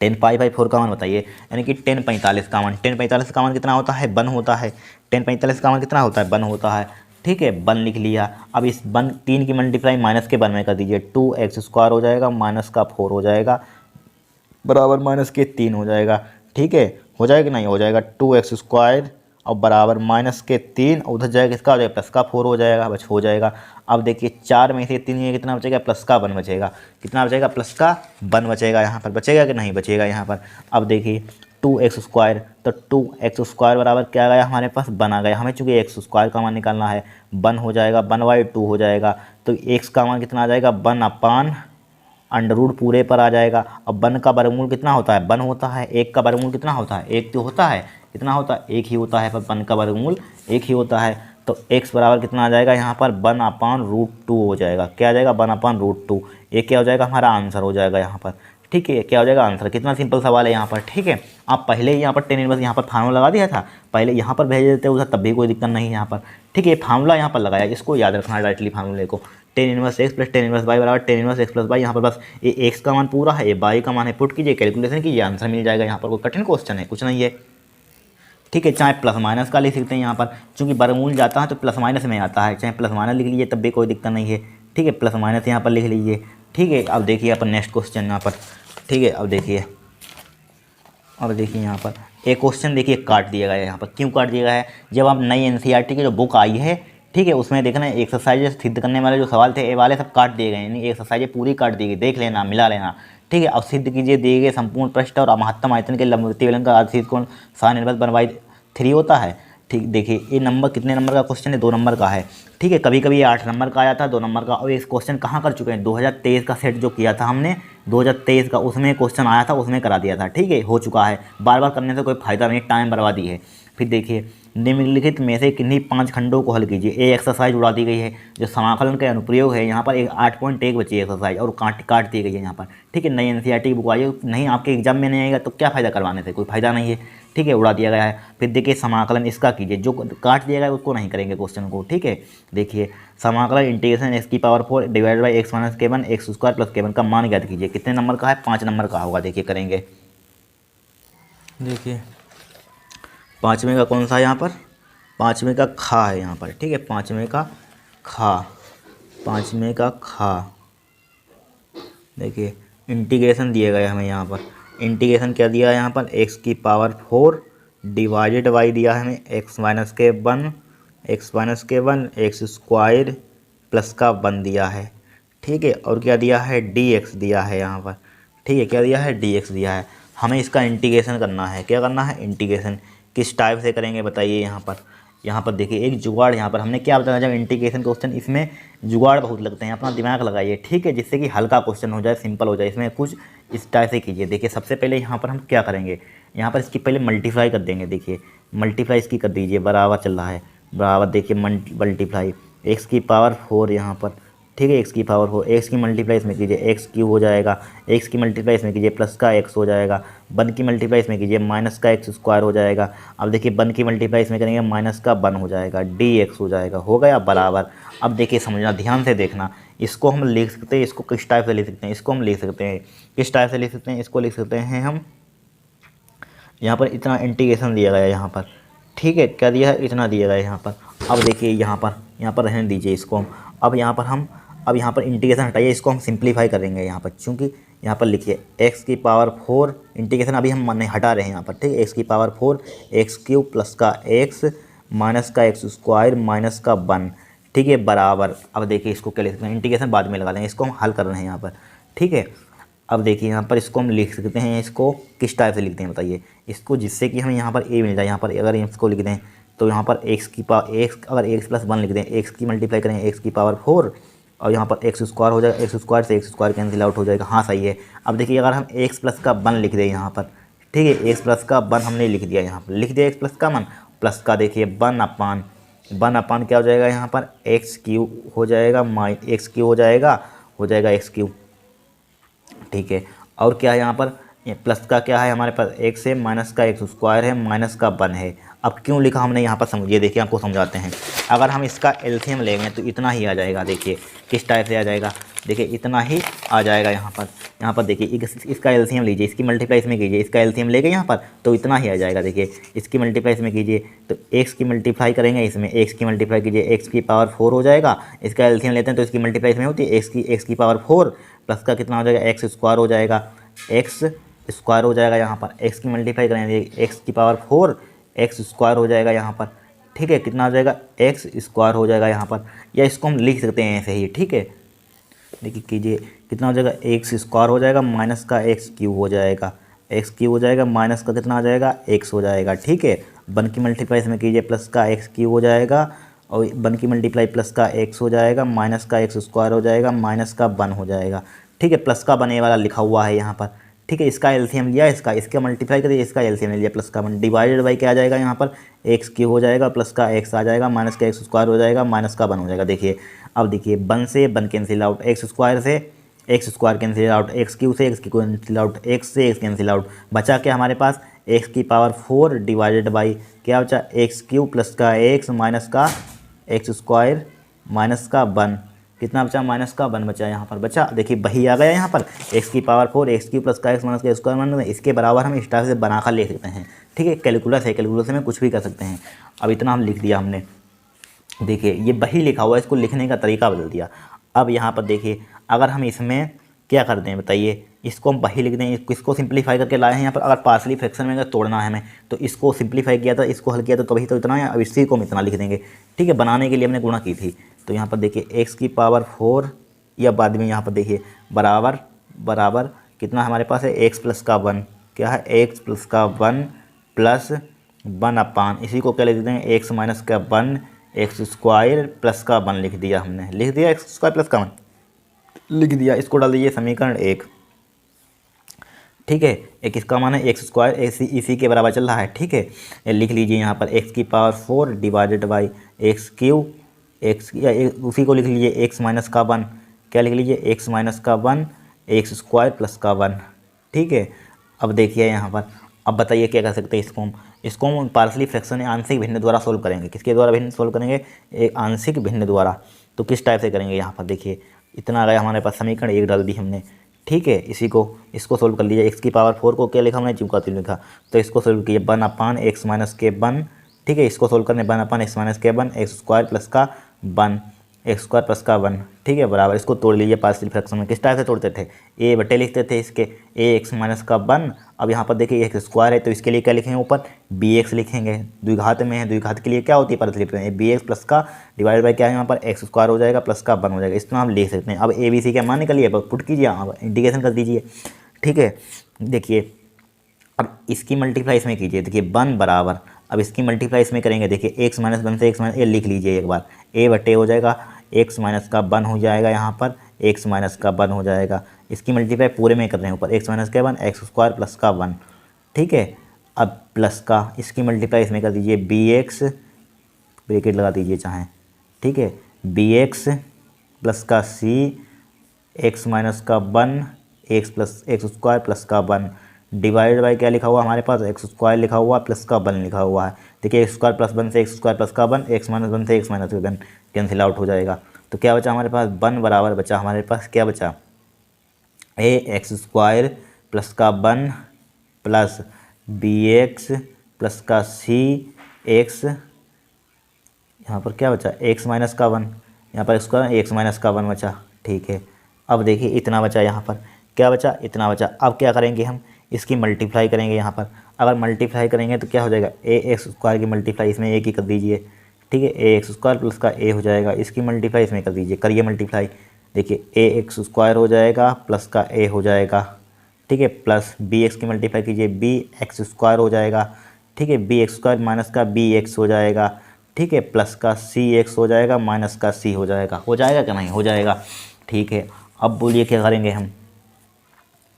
10 पाई बाई 4 का मान बताइए, यानी कि 10 45 का मान, 10 45 का मान कितना होता है 1 होता है, 10 45 का मान कितना होता है 1 होता है। ठीक है, 1 लिख लिया, अब इस 1 3 की मल्टीप्लाई माइनस के 1 में कर दीजिए, 2x स्क्वायर हो जाएगा माइनस का 4 हो जाएगा, बराबर माइनस के 3 हो जाएगा। ठीक है, हो जाएगा कि नहीं हो जाएगा 2x स्क्वायर और बराबर माइनस के 3, उधर जाएगा किसका हो जाएगा प्लस का 4 हो जाएगा, बस हो जाएगा। अब देखिए 4 में से 3 में कितना बचेगा प्लस का 1 बचेगा, कितना बचेगा प्लस का 1 बचेगा, यहाँ पर बचेगा कि नहीं बचेगा यहाँ पर। अब देखिए 2x स्क्वायर, तो 2x स्क्वायर बराबर क्या आ गया हमारे पास 1 आ गया, हमें चूँकि x स्क्वायर का मान निकालना है 1 हो जाएगा, 1/2 हो जाएगा, तो x का मान कितना आ जाएगा 1 अंडर रूट पूरे पर आ जाएगा। अब 1 का वर्गमूल कितना होता है 1 होता है, 1 का वर्गमूल कितना होता है 1 तो होता है, कितना होता है 1 ही होता है, पर 1 का वर्गमूल 1 ही होता है, तो x बराबर कितना आ जाएगा यहाँ पर 1/√2 हो जाएगा, क्या आ जाएगा 1/√2, ये क्या हो जाएगा हमारा आंसर हो जाएगा यहाँ पर। ठीक है, क्या हो जाएगा आंसर, कितना सिंपल सवाल है यहाँ पर। ठीक है, आप पहले ही यहाँ पर 10 इनवर्स यहाँ पर फार्मूला लगा दिया था, पहले यहाँ पर भेज देते उधर तब भी कोई दिक्कत नहीं है यहाँ पर। ठीक है, फार्मूला यहाँ पर लगाया, इसको याद रखना डायरेक्टली फार्मूले को, 10 inverse x plus 10 inverse y बराबर 10 इनवर्स एक्स प्लस वाई। यहाँ पर बस ये एक्स का मान पूरा है, ये वाई का मान है, पुट कीजिए कैलकुलेशन कीजिए आंसर मिल जाएगा। यहाँ पर कोई कठिन क्वेश्चन है कुछ नहीं है। ठीक है, चाहे प्लस माइनस का लिख सकते हैं यहाँ पर, चूँकि वर्गमूल जाता है तो प्लस माइनस में आता है, चाहे प्लस माइनस लिख लीजिए तब भी कोई दिक्कत नहीं है। ठीक है, प्लस माइनस यहाँ पर लिख लीजिए। ठीक है, अब देखिए यहाँ पर नेक्स्ट क्वेश्चन यहाँ पर। ठीक है, अब देखिए यहाँ पर एक क्वेश्चन देखिए काट दिया गया है यहाँ पर, क्यों काट दिया गया है, जब आप नई एनसीईआरटी की जो बुक आई है, ठीक है, उसमें देखना एक्सरसाइज सिद्ध करने वाले जो सवाल थे ये वाले सब काट दिए गए, यानी एक्सरसाइज पूरी काट दी गई, देख लेना मिला लेना। ठीक है, अब सिद्ध कीजिए दिए गए संपूर्ण पृष्ठ और महत्तम आयतन के लंबवती विलंब का आधारित कोण साइन इनवर्स 1/3 होता है। ठीक, देखिए ये नंबर कितने नंबर का क्वेश्चन है 2 नंबर का है। ठीक है, कभी कभी ये 8 नंबर का आया था 2 नंबर का, और इस क्वेश्चन कहाँ कर चुके हैं 2023 का सेट जो किया था हमने 2023 का, उसमें क्वेश्चन आया था उसमें करा दिया था। ठीक है, हो चुका है, बार बार करने से कोई फ़ायदा नहीं, टाइम बर्बादी है। फिर देखिए निम्नलिखित में से किन्हीं 5 खंडों को हल कीजिए। ये एक्सरसाइज उड़ा दी गई है। जो समाकलन का अनुप्रयोग है यहाँ पर एक 8.1 बची है एक्सरसाइज और काट दी गई है यहाँ पर। ठीक है, नई एनसीईआरटी बुक आई है, नहीं आपके एग्जाम में नहीं आएगा तो क्या फ़ायदा करवाने से, कोई फायदा नहीं है। ठीक है, उड़ा दिया गया है। फिर देखिए समाकलन इसका कीजिए, जो काट दिया गया उसको नहीं करेंगे क्वेश्चन को। ठीक है, देखिए समाकलन integration x⁴ divide by x - k1 x² + k1 का मान ज्ञात कीजिए। कितने नंबर का है? 5 नंबर का होगा। देखिए करेंगे, देखिए 5वें का कौन सा है यहाँ पर? 5वें का खा है यहाँ पर। ठीक है, 5वें का खा, 5वें का खा। देखिए इंटीग्रेशन दिया गया हमें यहाँ पर। इंटीग्रेशन क्या दिया है यहाँ पर? x⁴ डिवाइडेड बाई दिया है हमें x - k1 x² प्लस का 1 दिया है। ठीक है, और क्या दिया है? dx दिया है यहाँ पर। ठीक है, क्या दिया है? dx दिया है। हमें इसका इंटीग्रेशन करना है। क्या करना है? इंटीग्रेशन। किस टाइप से करेंगे बताइए? यहाँ पर देखिए एक जुगाड़, यहाँ पर हमने क्या बताया, जब इंटीग्रेशन क्वेश्चन इसमें जुगाड़ बहुत लगते हैं, अपना दिमाग लगाइए। ठीक है, जिससे कि हल्का क्वेश्चन हो जाए, सिंपल हो जाए। इसमें कुछ इस टाइप से कीजिए। देखिए सबसे पहले यहाँ पर हम क्या करेंगे, यहाँ पर इसकी पहले मल्टीप्लाई कर देंगे। देखिए मल्टीप्लाई इसकी कर दीजिए, बराबर चल रहा है, बराबर। देखिए मल्टीप्लाई x⁴ यहाँ पर। ठीक है, x⁴ x की मल्टीप्लाई इसमें कीजिए, x³ हो जाएगा। x की मल्टीप्लाई इसमें कीजिए, प्लस का x हो जाएगा। 1 की मल्टीप्लाई इसमें कीजिए, माइनस का x² हो जाएगा। अब देखिए 1 की मल्टीप्लाई इसमें करेंगे, माइनस का 1 हो जाएगा, dx हो जाएगा। हो गया बराबर। अब देखिए समझना, ध्यान से देखना। इसको हम लिख सकते हैं, इसको किस टाइप से लिख सकते हैं? इसको हम लिख सकते हैं, किस टाइप से लिख सकते हैं? इसको लिख सकते हैं हम, यहाँ पर इतना इंटीग्रेशन दिया गया है यहाँ पर। ठीक है, क्या दिया है? इतना दिया गया है यहाँ पर। अब देखिए यहाँ पर रहने दीजिए इसको हम। अब यहाँ पर इंटीग्रेशन हटाइए, इसको हम सिंप्लीफाई करेंगे यहाँ पर। चूँकि यहाँ पर लिखिए x⁴ इंटीग्रेशन अभी हम नहीं हटा रहे हैं यहाँ पर। ठीक है, x⁴ x³ प्लस का x माइनस का x² माइनस का 1। ठीक है, बराबर। अब देखिए इसको क्या लिख सकते हैं? इंटीग्रेशन बाद में लगा लेंगे, इसको हम हल कर रहे हैं यहाँ पर। ठीक है, अब देखिए यहाँ पर इसको हम लिख सकते हैं, इसको किस टाइप से लिखते हैं बताइए? इसको जिससे कि हमें यहाँ पर a मिल जाए। यहाँ पर अगर इसको लिख दें तो यहाँ पर अगर x + 1 लिख दें, x की मल्टीप्लाई करें x⁴ और यहाँ पर x² हो जाएगा, x² से x² कैंसिल आउट हो जाएगा। हाँ सही है। अब देखिए अगर हम x + का 1 लिख दें यहाँ पर। ठीक है, x + का 1 हमने लिख दिया, यहाँ पर लिख दिया x + का 1 प्लस का देखिए 1/1 क्या हो जाएगा? यहाँ पर x³ हो जाएगा, x³ हो जाएगा x³। ठीक है, और क्या है यहाँ पर? ये प्लस का क्या है हमारे पास? x है, माइनस का x² है, माइनस का 1 है। अब क्यों लिखा हमने यहाँ पर समझिए, देखिए आपको समझाते हैं। अगर हम इसका एलसीएम लेंगे तो इतना ही आ जाएगा। देखिए किस टाइप से आ जाएगा? देखिए इतना ही आ जाएगा यहाँ पर देखिए इसका एलसीएम लीजिए, इसकी मल्टीप्लाई इसमें कीजिए, इसका एलसीएम लेंगे यहाँ पर तो इतना ही आ जाएगा। देखिए इसकी मल्टीप्लाई इसमें कीजिए तो x की मल्टीप्लाई करेंगे, इसमें x की मल्टीप्लाई कीजिए, x⁴ हो जाएगा। इसका एलसीएम लेते हैं तो इसकी मल्टीप्लाई इसमें होती है, x⁴ प्लस का कितना हो जाएगा? x² हो जाएगा, x² हो जाएगा। यहाँ पर x की मल्टीप्लाई करेंगे, x⁴ x² हो जाएगा यहाँ पर। ठीक है, कितना हो जाएगा? x² हो जाएगा यहाँ पर, या इसको हम लिख सकते हैं ऐसे ही। ठीक है, देखिए कीजिए कितना हो जाएगा? x² हो जाएगा, माइनस का x³ हो जाएगा, x³ हो जाएगा, माइनस का कितना आ जाएगा? x हो जाएगा। ठीक है, 1 की मल्टीप्लाई इसमें कीजिए, प्लस का x³ हो जाएगा, और 1 की मल्टीप्लाई प्लस का x हो जाएगा, माइनस का x² हो जाएगा, माइनस का 1 हो जाएगा। ठीक है, प्लस का 1 वाला लिखा हुआ है यहाँ पर। ठीक है, इसका एलसीएम लिया, इसका मल्टीप्लाई करिए, इसका एलसीएम लिया, प्लस का 1 डिवाइडेड बाई क्या आ जाएगा? यहाँ पर x³ हो जाएगा, प्लस का x आ जाएगा, माइनस का x² हो जाएगा, माइनस का 1 हो जाएगा। देखिए अब देखिए 1 से 1 कैंसिल आउट, x² से x² कैंसिल आउट, x³ से x कैंसिल आउट, x से x कैंसिल आउट, बचा क्या हमारे पास? x⁴ डिवाइडेड बाई क्या बचा? x³ प्लस का x माइनस का x² माइनस का 1, कितना बचा? माइनस का 1 बचा यहाँ पर बचा। देखिए वही आ गया यहाँ पर x⁴ x³ प्लस का x माइनस का x², इसके बराबर हम इस टाइप से बनाकर लिख सकते हैं। ठीक है, कैलकुलस है, कैलकुलस में कुछ भी कर सकते हैं। अब इतना हम लिख दिया हमने। देखिए ये वही लिखा हुआ है, इसको लिखने का तरीका बदल दिया। अब यहाँ पर देखिए अगर हम इसमें क्या कर दें बताइए? इसको हम वही लिख दें, इसको सिंप्लीफाई करके लाए हैं यहाँ पर। अगर पार्सली फ्रैक्शन में अगर तोड़ना है हमें तो इसको सिंप्लीफाई किया था, इसको हल किया था, तभी तो इतना है। अब इसी को हम इतना लिख देंगे। ठीक है, बनाने के लिए हमने गुणा की थी। तो यहाँ पर देखिए x⁴ या बाद में यहाँ पर देखिए बराबर कितना हमारे पास है? x + का 1, क्या है? x + का 1 प्लस 1/, इसी को क्या लिख देते हैं? x माइनस का 1 x² प्लस का 1 लिख दिया हमने, लिख दिया x² प्लस का 1 लिख दिया। इसको डाल दीजिए समीकरण 1। ठीक है। एक इसका मान है एक्स स्क्वायर, इसी के बराबर चल रहा है, ठीक है। ये लिख लीजिए यहाँ पर एक्स की power 4 divided by x cube, x या उसी को लिख लीजिए एक्स माइनस का 1, क्या लिख लीजिए एक्स माइनस का 1 एक्स स्क्वायर प्लस का 1, ठीक है। अब देखिए यहाँ पर, अब बताइए क्या कर सकते हैं इसको हम पार्शली फ्रैक्शन आंशिक भिन्न द्वारा सोल्व करेंगे। किसके द्वारा भिन्न सोल्व करेंगे? एक आंशिक भिन्न द्वारा। तो किस टाइप से करेंगे? यहाँ पर देखिए इतना आ गया हमारे पास, समीकरण 1 डाल दी हमने, ठीक है। इसको सोल्व कर लीजिए। एक्स की पावर 4 को क्या लिखा हमने? चूका तीन लिखा, तो इसको सोल्व कीजिए 1 एक्स माइनस के 1, ठीक है। इसको सोल्व करने 1 एक्स माइनस के 1 एक्स स्क्वायर प्लस का 1 एक्स स्क्वायर प्लस का 1, ठीक है, बराबर। इसको तोड़ लीजिए पार्शियल फ्रैक्शन में। किस टाइप से तोड़ते थे? ए बटे लिखते थे इसके, ए एक्स माइनस का 1। अब यहाँ पर देखिए एक्स स्क्वायर है तो इसके लिए क्या लिखेंगे? ऊपर बी एक्स लिखेंगे, द्विघात में है, द्विघात के लिए क्या होती है? Partial fraction, b x plus का डिवाइड बाई क्या है यहाँ पर? एक्स स्क्वायर हो जाएगा प्लस का 1 हो जाएगा। इतना हम लिख सकते हैं। अब ए बी सी का मान निकालिए, पुट कीजिए, अब इंटीग्रेशन कर दीजिए, ठीक है। देखिए अब इसकी मल्टीप्लाई इसमें कीजिए, देखिए 1 बराबर, अब इसकी मल्टीप्लाई इसमें करेंगे, देखिए एक्स माइनस 1 से एक्स माइनस, ये लिख लीजिए एक बार, ए बटे हो जाएगा एक्स माइनस का 1 हो जाएगा, यहाँ पर एक्स माइनस का 1 हो जाएगा। इसकी मल्टीप्लाई पूरे में कर रहे हैं, ऊपर एक्स माइनस का 1 एक्स स्क्वायर प्लस का 1, ठीक है। अब प्लस का इसकी मल्टीप्लाई इसमें कर दीजिए, बी एक्स ब्रैकेट लगा दीजिए चाहें, ठीक है, बी एक्स प्लस का सी एक्स माइनस का 1 x plus x square plus का 1 डिवाइड बाई क्या लिखा हुआ हमारे पास? एक्स स्क्वायर लिखा हुआ प्लस का 1 लिखा हुआ है। देखिए एक्स स्क्वायर प्लस 1 से एक्स स्क्वायर प्लस का 1, एक्स माइनस 1 से एक्स माइनस का 1 कैंसिल आउट हो जाएगा। तो क्या बचा हमारे पास? 1 बराबर बचा हमारे पास, क्या बचा? ए एक्स स्क्वायर प्लस का 1 प्लस बी एक्स प्लस का सी एक्स, यहाँ पर क्या बचा? एक्स माइनस का 1, यहाँ पर स्क्वायर एक्स माइनस का 1 बचा, ठीक है। अब देखिए इतना बचा, यहाँ पर क्या बचा? इतना बचा। अब क्या करेंगे हम? इसकी मल्टीप्लाई करेंगे यहाँ पर। अगर मल्टीप्लाई करेंगे तो क्या हो जाएगा? ए एक्स स्क्वायर की मल्टीप्लाई इसमें एक ही कर दीजिए, ठीक है, ए एक्स स्क्वायर प्लस का ए हो जाएगा, इसकी मल्टीप्लाई इसमें कर दीजिए, करिए मल्टीप्लाई। देखिए ए एक्स स्क्वायर हो जाएगा प्लस का ए हो जाएगा, ठीक है, प्लस बी एक्स की मल्टीप्लाई कीजिए, बी एक्स स्क्वायर हो जाएगा, ठीक है, बी एक्स स्क्वायर माइनस का बी एक्स हो जाएगा, ठीक है, प्लस का सी एक्स हो जाएगा माइनस का सी हो जाएगा क्या नहीं? हो जाएगा, ठीक है। अब बोलिए क्या करेंगे हम?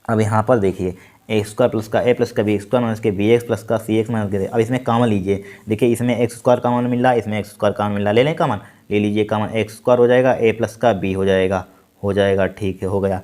अब यहाँ पर देखिए ए स्क्वायर प्लस का ए प्लस का बी स्क्वायर माइनस के बी एक्स प्लस का सी एक्स माइनस के, अब इसमें कॉमन लीजिए। देखिए इसमें एक्स स्क्वायर कॉमन मिल रहा है, इसमें एक्स स्क्वायर कॉमन मिल रहा है, ले लें कॉमन, ले लीजिए कॉमन, एक्स स्क्वायर हो जाएगा ए प्लस का बी हो जाएगा, ठीक है, हो गया।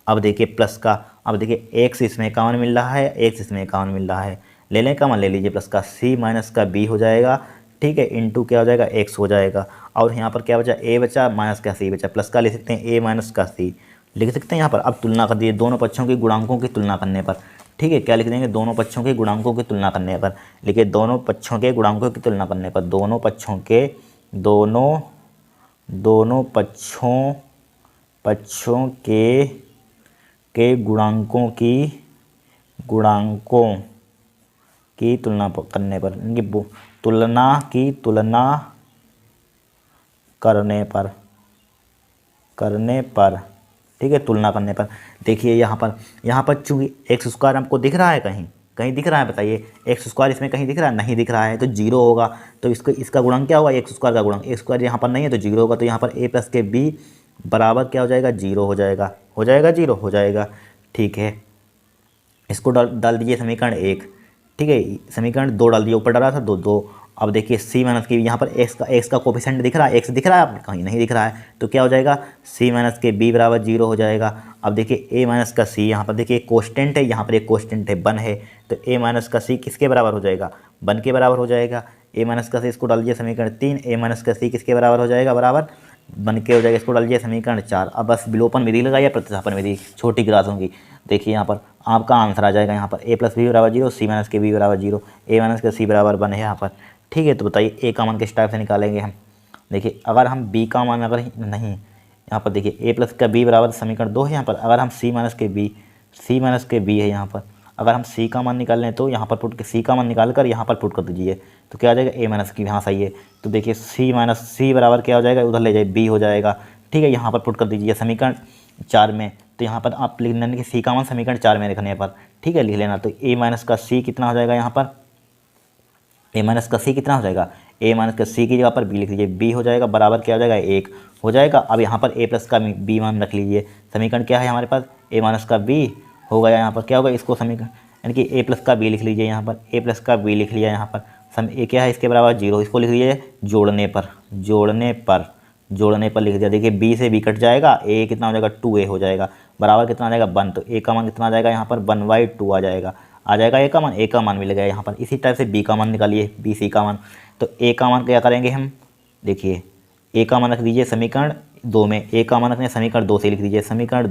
अब देखिए प्लस का, अब देखिए एक्स इसमें कॉमन मिल रहा है, एक्स इसमें कॉमन मिल रहा है, ले लें कॉमन, ले लीजिए, प्लस का सी माइनस का बी हो जाएगा, ठीक है, इंटू क्या हो जाएगा? एक्स हो जाएगा। और यहाँ पर क्या बचा? ए बचा माइनस का सी बचा, प्लस का ले सकते हैं ए माइनस का सी लिख सकते हैं यहाँ पर। अब तुलना कर दिए दोनों पक्षों के गुणांकों की तुलना करने पर, ठीक है, क्या लिख देंगे? दोनों पक्षों के गुणांकों की तुलना करने पर, लिखिए दोनों पक्षों के गुणांकों की तुलना करने पर, दोनों पक्षों के गुणांकों की तुलना करने पर, करने पर, ठीक है, तुलना करने पर। देखिए यहाँ पर चूँकि एक्स स्क्वायर हमको दिख रहा है, कहीं दिख रहा है? बताइए, एक्स स्क्वायर इसमें कहीं दिख रहा है? नहीं दिख रहा है, तो जीरो होगा। तो इसका गुणांक क्या होगा? एक्स स्क्वायर का गुणांक, एक्स स्क्वायर यहाँ पर नहीं है तो जीरो होगा। तो यहाँ पर ए प्लस के बी बराबर क्या हो जाएगा? जीरो हो जाएगा, जीरो हो जाएगा, ठीक है। इसको डाल दीजिए समीकरण 1, ठीक है, समीकरण 2 डाल दिए, ऊपर डाला था 2। अब देखिए सी माइनस के यहाँ पर एक्स का कोफिशिएंट दिख रहा है, एक्स दिख रहा है आपको? कहीं नहीं दिख रहा है, तो क्या हो जाएगा? सी माइनस के बी बराबर जीरो हो जाएगा। अब देखिए ए माइनस का सी, यहाँ पर देखिए एक कोस्टेंट है, यहाँ पर एक कोस्टेंट है 1 है, तो ए माइनस का सी किसके बराबर हो जाएगा? 1 के बराबर हो जाएगा। ए माइनस का सी, इसको डाल दीजिए समीकरण 3, ए माइनस का सी किसके बराबर हो जाएगा? बराबर 1 के हो जाएगा। इसको डाल दीजिए समीकरण 4। अब बस विलोपन विधि लगाइए, प्रतिस्थापन विधि छोटी क्लासों की। देखिए यहाँ पर आपका आंसर आ जाएगा, यहाँ पर ए प्लस बी बराबर जीरो, सी माइनस के बी बराबर जीरो, ए माइनस के सी बराबर 1 है यहाँ पर, ठीक है। तो बताइए ए का मान किस टाइप से निकालेंगे हम? देखिए अगर हम बी का मान अगर नहीं, यहाँ पर देखिए ए प्लस का बी बराबर समीकरण 2 है यहाँ पर, अगर हम सी माइनस के बी है यहाँ पर, अगर हम सी का मान निकाल लें तो यहाँ पर पुट सी का मान निकाल कर यहाँ पर पुट कर दीजिए, तो क्या आ जाएगा? ए माइनस की, यहाँ सही है। तो देखिए सी माइनस सी बराबर क्या हो जाएगा? उधर ले जाए बी हो जाएगा, ठीक है, यहाँ पर पुट कर दीजिए समीकरण 4 में। तो यहाँ पर आप लिख लेना कि सी का मान समीकरण 4 में लिखने पर, ठीक है, लिख लेना। तो ए माइनस का सी कितना हो जाएगा? यहाँ पर ए माइनस का सी कितना हो जाएगा? ए माइनस का सी की जगह पर बी लिख लीजिए, बी हो जाएगा बराबर क्या हो जाएगा? 1 हो जाएगा। अब यहाँ पर ए प्लस का बी मान रख लीजिए, समीकरण क्या है हमारे पास? ए माइनस का बी हो गया यहाँ पर क्या होगा, इसको समीकरण यानी कि ए प्लस का बी लिख लीजिए यहाँ पर, ए प्लस का बी लिख लिया यहाँ पर, सम ए क्या है इसके बराबर 0, इसको लिख लीजिए जोड़ने पर लिख दिया। देखिए बी से बी कट जाएगा, ए कितना हो जाएगा 2a हो जाएगा, बराबर कितना आ जाएगा 1, तो ए का मान कितना आ जाएगा यहाँ पर 1/2 आ जाएगा ए का मान मिल गया यहाँ पर। इसी टाइप से बी का मान निकालिए, बी सी का मान, तो ए का मान क्या करेंगे हम, देखिए ए का मान रख दीजिए समीकरण 2 में, ए का मान रखने समीकरण 2 से लिख दीजिए, समीकरण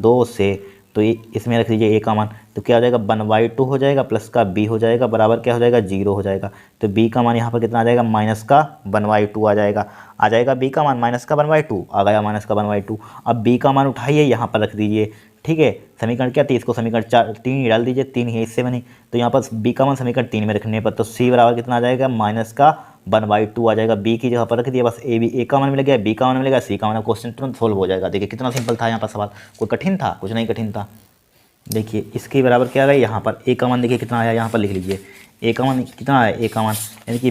2 से तो ये इसमें रख दीजिए ए का मान, तो क्या हो जाएगा 1/2 हो जाएगा, प्लस का बी हो जाएगा, बराबर क्या हो जाएगा 0 हो जाएगा। तो बी का मान यहाँ पर कितना आ जाएगा माइनस का 1/2 आ जाएगा बी का मान माइनस का 1/2 आ गया, माइनस का 1/2। अब बी का मान उठाइए यहाँ पर रख दीजिए, ठीक है। समीकरण क्या थी, इसको समीकरण 3 डाल दीजिए, 3 ही इससे बनी, तो यहाँ पर बी का मान समीकरण 3 में रखने पर तो सी बराबर कितना आ जाएगा माइनस का 1/2 आ जाएगा। बी की जगह पर रख दिया, बस ए का मान मिल गया, बी का मान मिल गया, सी का मान, क्वेश्चन तुरंत सोल्व हो जाएगा। देखिए कितना सिंपल था यहाँ पर सवाल, कोई कठिन था, कुछ नहीं कठिन था। देखिए इसके बराबर क्या आ गया यहाँ पर, ए का मान देखिए कितना आया, यहाँ पर लिख लीजिए ए का मान कितना आया, ए का मान यानी कि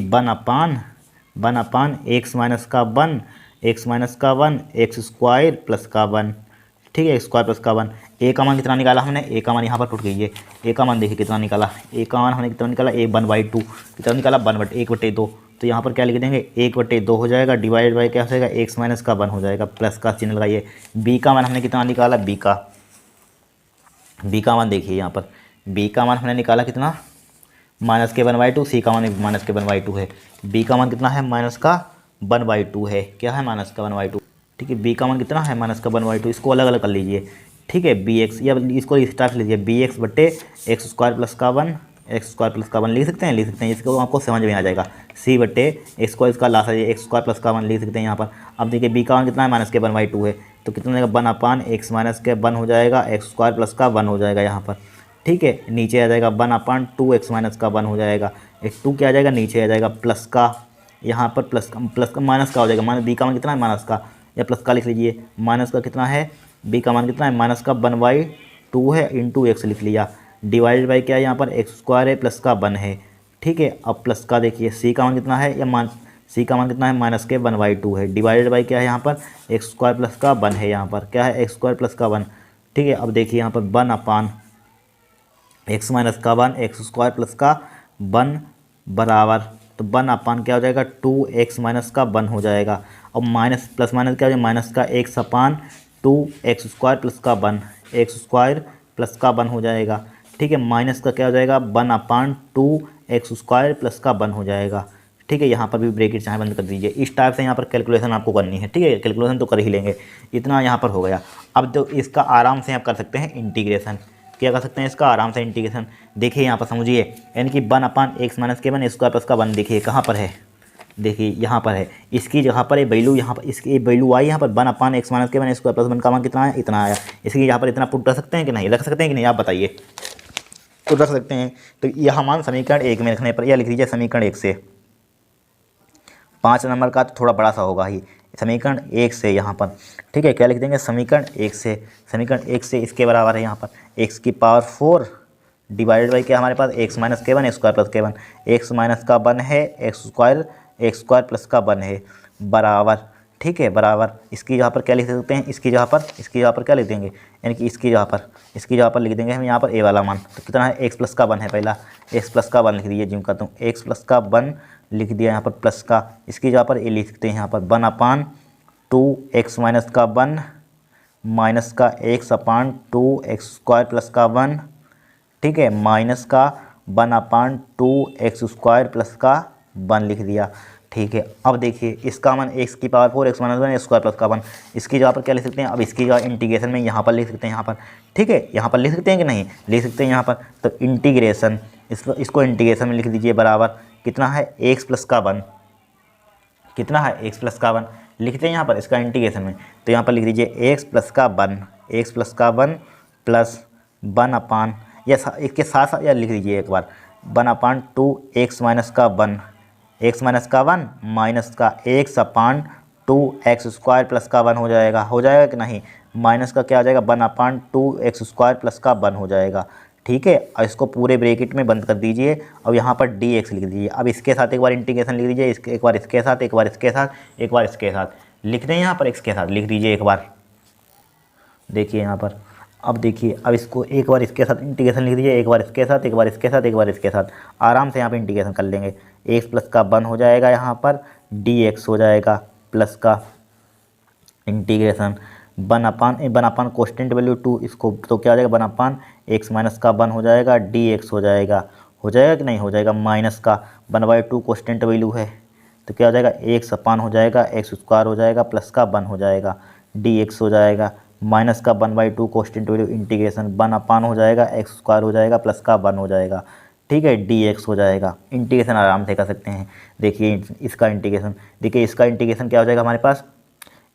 1/1 एक्स माइनस का 1 एक्स स्क्वायर प्लस का 1, ठीक है, स्क्वायर प्लस का 1। ए का मान कितना निकाला हमने, ए का मान यहाँ पर टूट गई है, ए का मान देखिए कितना निकाला, ए का मान हमने कितना निकाला 1/2 कितना निकाला 1/2, तो यहाँ पर क्या लिख देंगे 1/2 हो जाएगा, डिवाइड बाई क्या हो जाएगा एक्स माइनस का 1 हो जाएगा, प्लस का चिन्ह लगाइए। बी का मान हमने कितना निकाला, बी का मान देखिए यहाँ पर, बी का मान हमने निकाला कितना माइनस के 1/2, सी का मान माइनस के 1/2 है, बी का मान कितना है माइनस का 1/2 है, क्या है माइनस का 1/2, ठीक है। बी का मान कितना है माइनस का 1/2, इसको अलग अलग कर लीजिए, ठीक है। बी एक्स या इसको इस टाइप से लीजिए, बी एक्स बटे एक्स स्क्वायर प्लस का 1 लिख सकते हैं, इसको आपको समझ में आ जाएगा। सी बटे एक्स को इसका लास्ट है एक्स स्क्वायर प्लस का 1 लिख सकते हैं यहाँ पर। अब देखिए बी का मान कितना है माइनस के 1/2 है, तो कितना हो जाएगा 1/x माइनस के 1 हो जाएगा, एक्स स्क्वायर प्लस का 1 हो जाएगा यहाँ पर, ठीक है। नीचे आ जाएगा 1/2x माइनस का 1 हो जाएगा, एक 2 क्या आ जाएगा नीचे आ जाएगा, प्लस का यहाँ पर प्लस का माइनस का हो जाएगा, माइनस बी का मान कितना है माइनस का, या प्लस का लिख लीजिए, माइनस का कितना है बी का मान कितना है माइनस का 1/2 है, इंटू एक्स लिख लिया, डिवाइडेड बाई क्या है यहाँ पर एक्स स्क्वायर है प्लस का 1 है, ठीक है। अब प्लस का देखिए सी का मान कितना है, या सी का मान कितना है माइनस के 1/2 है, डिवाइडेड बाई क्या है यहाँ पर एक्स स्क्वायर प्लस का 1 है, यहाँ पर क्या है एक्स स्क्वायर प्लस का 1, ठीक है। अब देखिए यहाँ पर 1/x माइनस का 1 एक्स स्क्वायर प्लस का 1 बराबर, तो 1 क्या हो जाएगा 2x माइनस का 1 हो जाएगा। अब माइनस प्लस माइनस क्या हो जाएगा माइनस का x/2 एक्स स्क्वायर प्लस का 1 एक्स स्क्वायर प्लस का 1 हो जाएगा, ठीक है। माइनस का क्या हो जाएगा 1/2 एक्स स्क्वायर प्लस का 1 हो जाएगा, ठीक है। यहाँ पर भी ब्रैकेट चाहे बंद कर दीजिए। इस टाइप से यहाँ पर कैलकुलेशन आपको करनी है, ठीक है, कैलकुलेशन तो कर ही लेंगे, इतना यहाँ पर हो गया। अब तो इसका आराम से आप कर सकते हैं इंटीग्रेशन, क्या कर सकते हैं इसका आराम से इंटीग्रेशन। देखिए यहाँ पर समझिए, यानी कि 1/x माइनस के 1 स्क्वायर प्लस का 1 देखिए कहाँ पर है, देखिए यहाँ पर है, इसकी जगह पर ये वैल्यू यहाँ पर इसकी वैल्यू आई यहाँ पर 1/x माइनस के 1 स्क्वायर प्लस 1 का मान कितना है इतना आया, इसकी यहाँ पर इतना पुट कर सकते हैं कि नहीं, रख सकते हैं कि नहीं आप बताइए, तो रख सकते हैं। तो यह मान समीकरण 1 में रखने पर यह लिख लीजिए समीकरण 1 से, 5 नंबर का तो थोड़ा बड़ा सा होगा ही, समीकरण 1 से यहाँ पर, ठीक है। क्या लिख देंगे समीकरण 1 से इसके बराबर है यहाँ पर x की पावर 4 डिवाइडेड बाई क्या हमारे पास x माइनस के 1 स्क्वायर प्लस के 1, x माइनस का 1 है एक्स स्क्वायर प्लस का 1 है बराबर, ठीक है, बराबर। इसकी जगह पर क्या लिख सकते हैं, इसकी जगह पर क्या लिख देंगे, यानी कि इसकी जगह पर लिख देंगे हम यहाँ पर a वाला मान, तो कितना है x प्लस का 1 है, पहला x प्लस का 1 लिख दीजिए, जिम करता हूँ x प्लस का 1 लिख दिया यहाँ पर प्लस का, इसकी जगह पर a लिख सकते हैं यहाँ पर 1/2 एक्स माइनस का 1 माइनस का x/2 एक्स स्क्वायर प्लस का 1, ठीक है, माइनस का 1/2 एक्स स्क्वायर प्लस का 1 लिख दिया, ठीक है। अब देखिए इसका मान x की power 4 x minus 1 square plus का 1, इसकी जगह पर क्या लिख सकते हैं, अब इसकी जगह इंटीग्रेशन में यहाँ पर लिख सकते हैं, यहाँ पर, ठीक है, यहाँ पर लिख सकते हैं कि नहीं लिख सकते हैं यहाँ पर, तो इंटीग्रेशन इसको इंटीग्रेशन में लिख दीजिए बराबर कितना है x प्लस का 1, कितना है x प्लस का 1 लिखते हैं यहाँ पर इसका इंटीग्रेशन में, तो यहाँ पर लिख दीजिए x प्लस का 1 प्लस 1 या इसके साथ साथ या लिख दीजिए एक बार 1/2 एक्स माइनस का 1 माइनस का x/2 एक्स स्क्वायर प्लस का 1 हो जाएगा कि नहीं, माइनस का क्या हो जाएगा 1/2 एक्स स्क्वायर प्लस का 1 हो जाएगा, ठीक है। और इसको पूरे ब्रैकेट में बंद कर दीजिए, अब यहाँ पर dx लिख दीजिए। अब इसके साथ एक बार इंटीग्रेशन लिख दीजिए, एक बार इसके साथ, एक बार इसके साथ लिख दें, यहाँ पर x के साथ लिख दीजिए एक बार, देखिए यहाँ पर। अब देखिए, अब इसको एक बार इसके साथ इंटीग्रेशन लिख दीजिए, एक बार इसके साथ, एक बार इसके साथ, एक बार इसके साथ, आराम से यहाँ पे इंटीग्रेशन कर लेंगे। एक्स प्लस का वन हो जाएगा, यहाँ पर डी एक्स हो जाएगा प्लस का integration one upon constant value two, इसको तो क्या हो जाएगा, वन अपान एक्स माइनस का वन हो जाएगा, डी एक्स हो जाएगा कि नहीं हो जाएगा, माइनस का one by two constant value है तो क्या हो जाएगा, एक्स अपान हो जाएगा एक्स स्क्वायर हो जाएगा प्लस का वन हो जाएगा, डी एक्स हो जाएगा माइनस का one by two constant value integration one upon हो जाएगा एक्स स्क्वायर हो जाएगा प्लस का वन हो जाएगा, ठीक है, डी एक्स हो जाएगा। इंटीग्रेशन आराम से कर सकते हैं। देखिए इसका इंटीग्रेशन, देखिए इसका इंटीग्रेशन क्या हो जाएगा हमारे पास,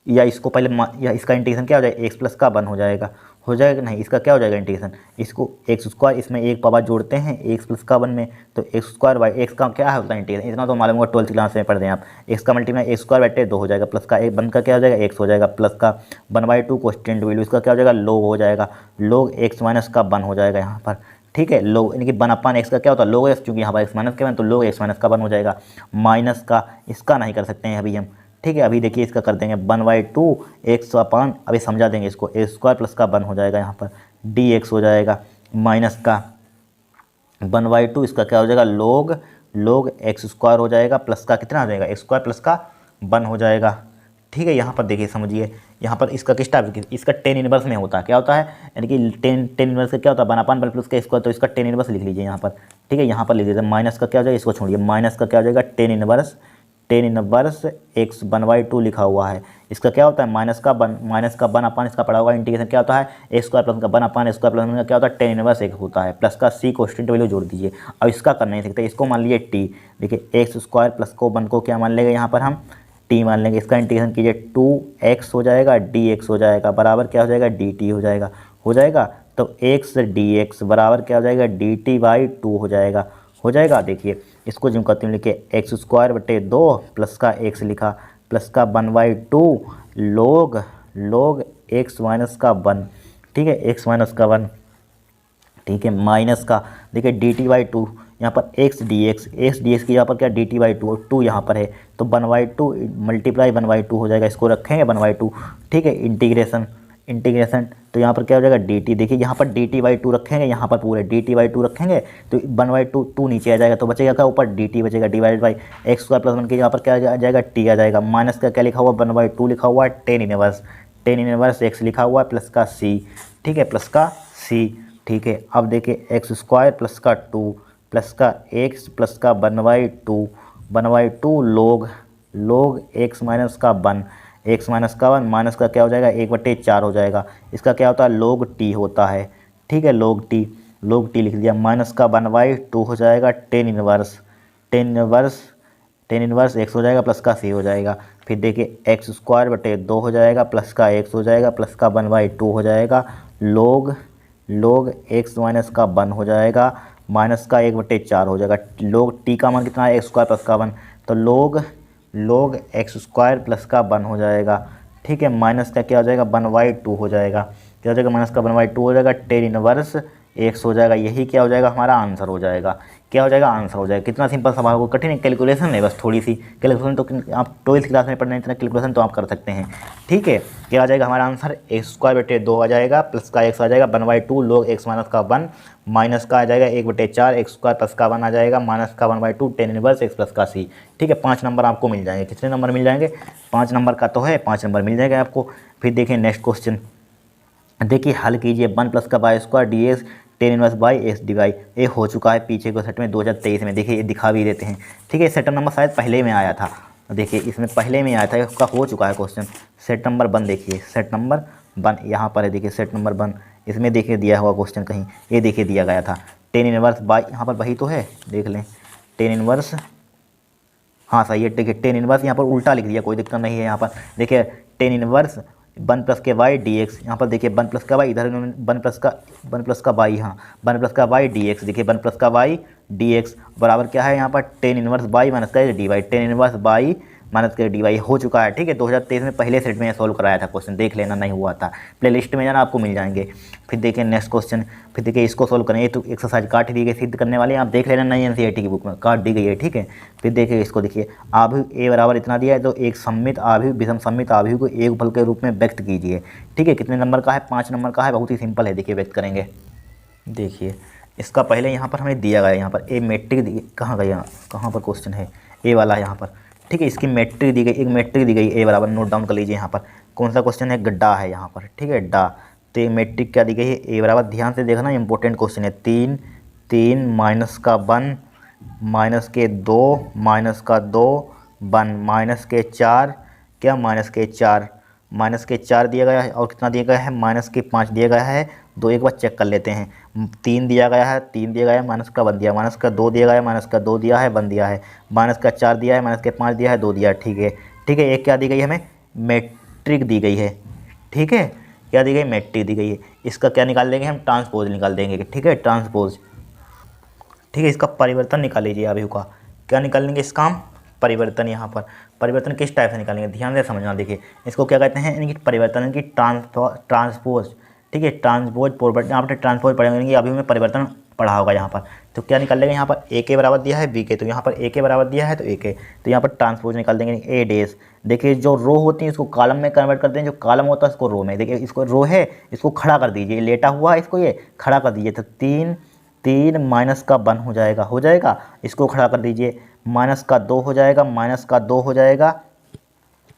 या इसको पहले या इसका इंटीग्रेशन क्या हो जाएगा, एक्स प्लस का वन हो जाएगा कि नहीं, इसका क्या हो जाएगा इंटीग्रेशन, इसको एक्स स्क्वायर, इसमें एक पावर जोड़ते हैं एक्स प्लस का वन में, तो एक्स स्क्वायर बाई एक्स का क्या होता है इंटीग्रेशन, इतना तो मालूम होगा, 12th क्लास में पढ़ दें आप। एक्स का मल्टीप्लाई एक्स स्क्वायर बैठे दो हो जाएगा प्लस का एक वन का क्या हो जाएगा एक्स हो जाएगा प्लस का one by two constant value, इसका क्या हो जाएगा लोग हो जाएगा, लोग एक्स माइनस का वन हो जाएगा यहाँ पर, ठीक है, लोग यानी कि वन अपान एक्स का क्या होता है लोग एक्स, क्योंकि यहाँ पर एक्स माइनस का वन तो लोग एक्स माइनस का वन हो जाएगा, माइनस का इसका नहीं कर सकते हैं अभी हम, ठीक है। अभी देखिए इसका कर देंगे वन बाई टू एक्स अपान, अभी समझा देंगे इसको, ए स्क्वायर प्लस का वन हो जाएगा यहाँ पर, डी एक्स हो जाएगा माइनस का वन बाई टू, इसका क्या हो जाएगा लोग एक्स स्क्वायर हो जाएगा प्लस का कितना हो जाएगा एक्स स्क्वायर प्लस का वन हो जाएगा, ठीक है। यहाँ पर देखिए समझिए, यहाँ पर इसका किस टाइप, इसका टेन इनवर्स में होता है, क्या होता है, यानी कि टेन इनवर्स का क्या होता है, वन अपान वन प्लस का स्क्वायर, तो इसका टेन इनवर्स लिख लीजिए यहाँ पर, ठीक है। यहाँ पर लिख दीजिए माइनस का क्या हो जाएगा, इसको छोड़िए, माइनस का क्या हो जाएगा tan inverse x one by to लिखा हुआ है, इसका क्या होता है माइनस का वन अपान, इसका पड़ा हुआ इंटीग्रेशन क्या होता है एक्स स्क्वायर प्लस का one upon x square plus का क्या होता है टेन इनवर्स एक्स होता है, प्लस का सी कोस्टेंट वैल्यू जोड़ दीजिए। अब इसका कर नहीं सकते, इसको मान लीजिए टी, देखिए एक्स स्क्वायर प्लस को वन को क्या मान लेंगे यहाँ पर हम टी मान लेंगे, इसका इंटीग्रेशन कीजिए टू एक्स हो जाएगा डी एक्स हो जाएगा बराबर क्या हो जाएगा डी टी हो जाएगा, तो एक्स डी एक्स बराबर क्या हो जाएगा डी टी बाई टू हो जाएगा। देखिए इसको जिम करते हैं, लिखिए एक्स स्क्वायर बटे दो प्लस का एक्स लिखा प्लस का वन बाई टू लोग एक्स माइनस का वन, ठीक है, एक्स माइनस का वन, ठीक है, माइनस का देखिए डी टी बाई टू, यहाँ पर एक्स डी एक्स की यहाँ पर क्या डी टी बाई टू यहाँ पर है, तो one by to multiply one by two हो जाएगा, इसको रखेंगे वन बाई टू, ठीक है, इंटीग्रेशन तो यहाँ पर क्या हो जाएगा डी टी, देखिए यहाँ पर डी टी बाई टू रखेंगे, यहाँ पर पूरे डी टी बाई टू रखेंगे तो वन बाई टू नीचे आ जाएगा, तो बचेगा क्या ऊपर डी टी बचेगा, divide by x square plus one के यहाँ पर क्या आ जाएगा टी आ जाएगा, माइनस का क्या लिखा हुआ वन बाई टू लिखा हुआ है, टेन इनवर्स एक्स लिखा हुआ है प्लस का सी, ठीक है, प्लस का सी, ठीक है। अब देखिए एक्स स्क्वायर प्लस का टू प्लस का एक्स प्लस का वन बाई टू लोग एक्स माइनस का वन माइनस का क्या हो जाएगा एक बटे चार हो जाएगा, इसका क्या होता है लोग टी होता है, ठीक है, लोग टी लिख दिया, माइनस का वन बाई टू हो जाएगा टेन इनवर्स एक्स हो जाएगा प्लस का सी हो जाएगा, फिर देखिए एक्स स्क्वायर बटे दो हो जाएगा प्लस का एक्स हो जाएगा प्लस का वन बाई टू हो जाएगा, लोग एक्स माइनस का वन हो जाएगा माइनस का एक बटे चार हो जाएगा, लोग टी का मान कितना है एक्स स्क्वायर प्लस का वन, तो लोग एक्स स्क्वायर प्लस का वन हो जाएगा, ठीक है, माइनस का क्या हो जाएगा वन बाई टू हो जाएगा, क्या हो जाएगा माइनस का वन बाई टू हो जाएगा, टेन इनवर्स एक्स हो जाएगा, यही क्या हो जाएगा हमारा आंसर हो जाएगा, क्या हो जाएगा आंसर हो जाएगा। कितना सिंपल सवाल हो, कठिन है, कैलकुलेशन है बस थोड़ी सी कैलकुलेशन, तो आप 12th क्लास में पढ़ना है, इतना कैलकुलेशन तो आप कर सकते हैं, ठीक है। क्या आ जाएगा हमारा आंसर एक्स स्क्वायर बटे दो आ जाएगा प्लस का एक्स आ जाएगा वन बाई टू लोग एक्स माइनस का वन माइनस का आ जाएगा एक बटे चार एक्स स्क्वायर प्लस का वन आ जाएगा माइनस का one by to tan inverse x plus का सी, ठीक है। 5 नंबर आपको मिल जाएंगे, कितने नंबर मिल जाएंगे 5 नंबर का तो है, 5 नंबर मिल जाएंगे आपको। फिर देखिए नेक्स्ट क्वेश्चन, देखिए हल कीजिए वन प्लस का y square d x tan inverse by s d y, ये हो चुका है पीछे को सेट में 2023 में, देखिए ये दिखा भी देते हैं, ठीक है। सेट नंबर शायद पहले में आया था, देखिए इसमें पहले में आया था, इसका हो चुका है क्वेश्चन। सेट नंबर वन देखिए, सेट नंबर वन यहाँ पर है, देखिए सेट नंबर वन, इसमें देखिए दिया हुआ क्वेश्चन कहीं, ये देखिए दिया गया था टेन इनवर्स बाई, यहाँ पर वही तो है, देख लें टेन इनवर्स, हाँ सही है, देखिए टेन इनवर्स यहाँ पर उल्टा लिख दिया, कोई दिक्कत नहीं है, यहाँ पर देखिए टेन इनवर्स वन प्लस के वाई डी एक्स, यहाँ पर देखिए वन प्लस का वाई, इधर वन प्लस का वाई, हाँ वन प्लस का वाई डी एक्स, देखिए वन प्लस का वाई डी एक्स बराबर क्या है यहाँ पर टेन इनवर्स बाई माइनस का d y, tan inverse by minus के dy हो चुका है। ठीक है, 2023 में पहले सेट में सॉल्व कराया था क्वेश्चन, देख लेना, नहीं हुआ था, प्ले लिस्ट में जाना आपको मिल जाएंगे। फिर देखिए नेक्स्ट क्वेश्चन, फिर देखिए इसको सॉल्व करें। ये तो एक्सरसाइज काट दी गई सिद्ध करने वाली, आप देख लेना, नहीं NCERT की बुक में काट दी गई है। ठीक है, फिर देखिए इसको, देखिए आव्यूह ए बराबर इतना दिया है, तो एक सममित आव्यूह विषम सममित आव्यूह को एक फल के रूप में व्यक्त कीजिए। ठीक है, कितने नंबर का है, 5 नंबर का है, बहुत ही सिंपल है। देखिए व्यक्त करेंगे, देखिए इसका पहले यहाँ पर हमें दिया गया है, यहाँ पर ए मैट्रिक कहाँ गया, कहाँ पर क्वेश्चन है, ए वाला है यहाँ पर। ठीक है, इसकी मैट्रिक दी गई, एक मैट्रिक दी गई ए बराबर, नोट डाउन कर लीजिए यहाँ पर कौन सा क्वेश्चन है, गड्ढा है यहाँ पर। ठीक है, डा, तो ये मैट्रिक क्या दी गई है, ए बराबर, ध्यान से देखना इंपॉर्टेंट क्वेश्चन है, 3 3 माइनस का 1 माइनस के 2 माइनस का 2 1 माइनस के 4 क्या, माइनस के 4 दिया गया है, और कितना दिया गया है, माइनस के 5 दिया गया है। दो एक बार चेक कर लेते हैं, 3 दिया गया है, 3 दिया गया है, माइनस का 1 दिया, माइनस का 2 दिया गया है, माइनस का 2 दिया है, 1 दिया है, माइनस का 4 दिया है, माइनस के 5 दिया है, 2 दिया है। ठीक है, ठीक है, एक क्या दी गई है, हमें मैट्रिक दी गई है। ठीक है, क्या दी गई, मैट्रिक दी गई है। इसका क्या निकाल देंगे हम, ट्रांसपोज निकाल देंगे। ठीक है, ट्रांसपोज। ठीक है, इसका परिवर्तन निकाल लीजिए अभी का, क्या निकालेंगे इसका हम, परिवर्तन। यहाँ पर परिवर्तन किस टाइप से निकालेंगे, ध्यान से समझना। देखिए इसको क्या कहते हैं, इनकी परिवर्तन की ट्रांसपोज। ठीक है, ट्रांसपोज प्रॉपर्टी, यहाँ पर ट्रांसपोज पढ़ेंगे, अभी में परिवर्तन पढ़ा होगा यहाँ पर। तो क्या निकाल लेंगे, यहाँ पर ए के बराबर दिया है बी के, तो यहाँ पर ए के बराबर दिया है तो ए के, तो यहाँ पर ट्रांसपोज निकाल देंगे ए डेस। देखिए जो रो होती है इसको कॉलम में कन्वर्ट करते हैं, जो कॉलम होता है इसको रो में। देखिए इसको रो है, इसको खड़ा कर दीजिए, लेटा हुआ है इसको ये खड़ा कर दीजिए, तो 3 माइनस का 1 हो जाएगा, इसको खड़ा कर दीजिए, माइनस का 2 हो जाएगा, माइनस का 2 हो जाएगा,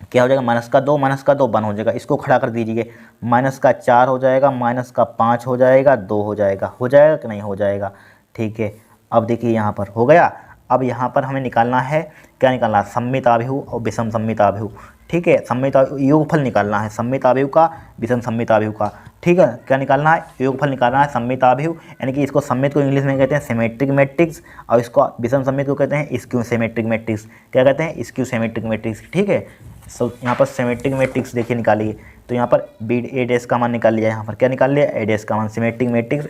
क्या हो जाएगा, माइनस का 2 1 हो जाएगा, इसको खड़ा कर दीजिए, माइनस का 4 हो जाएगा, माइनस का 5 हो जाएगा, 2 हो जाएगा कि नहीं हो जाएगा। ठीक है, अब देखिए यहाँ पर हो गया। अब यहाँ पर हमें निकालना है, क्या निकालना है, सममित आव्यूह और विषम सममित आव्यूह। ठीक है, सममित योगफल निकालना है, सममित आव्यूह का विषम सममित आव्यूह का। ठीक है, क्या निकालना है, योगफल निकालना है सममित आव्यूह, यानी कि इसको सममित को इंग्लिश में कहते हैं सिमेट्रिक मैट्रिक्स, और इसको विषम सममित को कहते हैं स्क्यू सिमेट्रिक मैट्रिक्स। क्या कहते हैं, स्क्यू सिमेट्रिक मैट्रिक्स। ठीक है, सो यहाँ पर सिमेट्रिक मैट्रिक्स देखिए निकालिए, तो यहाँ पर बी ए डैश का मान निकाल लिया, यहाँ पर क्या निकाल लिया, ए डैश का मान, सिमेट्रिक मैट्रिक्स।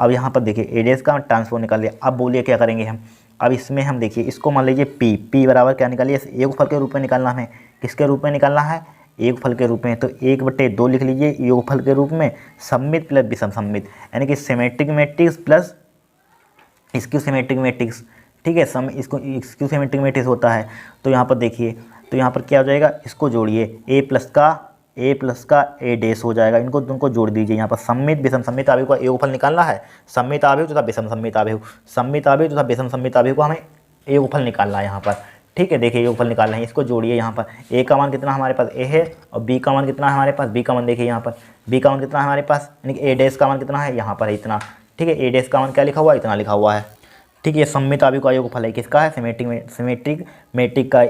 अब यहाँ पर देखिए ए डैश का ट्रांसपोज निकाल लिया। अब बोलिए क्या करेंगे हम, अब इसमें हम देखिए इसको मान लीजिए पी बराबर क्या निकालिए, योगफल के रूप में निकालना है। किसके रूप में निकालना है, योगफल के रूप में, तो 1/2 लिख लीजिए योगफल के रूप में, सममित प्लस विषम सममित, यानी कि symmetric matrix plus skew symmetric matrix. ठीक है, इसको स्क्यू सिमेट्रिक मैट्रिक्स होता है। तो यहाँ पर देखिए, तो यहाँ पर क्या हो जाएगा, इसको जोड़िए, ए प्लस का ए डैश हो जाएगा, इनको दोनों को जोड़ दीजिए। यहाँ पर सममित विषम सममित आव्यूह का योगफल निकालना है, सममित आव्यूह तथा विषम सममित आव्यूह, सममित आव्यूह तथा विषम सममित आव्यूह को हमें योगफल निकालना है यहाँ पर। ठीक है, देखिए योगफल निकालना है, इसको जोड़िए। यहाँ पर ए का मान कितना हमारे पास ए है, और बी का मान कितना है हमारे पास, बी का मान देखिए यहाँ पर, बी का मान कितना है हमारे पास, यानी कि ए डैश का मान कितना है, यहाँ पर है इतना। ठीक है, ए डैश का मान क्या लिखा हुआ है, इतना लिखा हुआ है। ठीक है, ये सममित आव्यूह का योगफल है, किसका है, सिमेट्रिक मैट्रिक का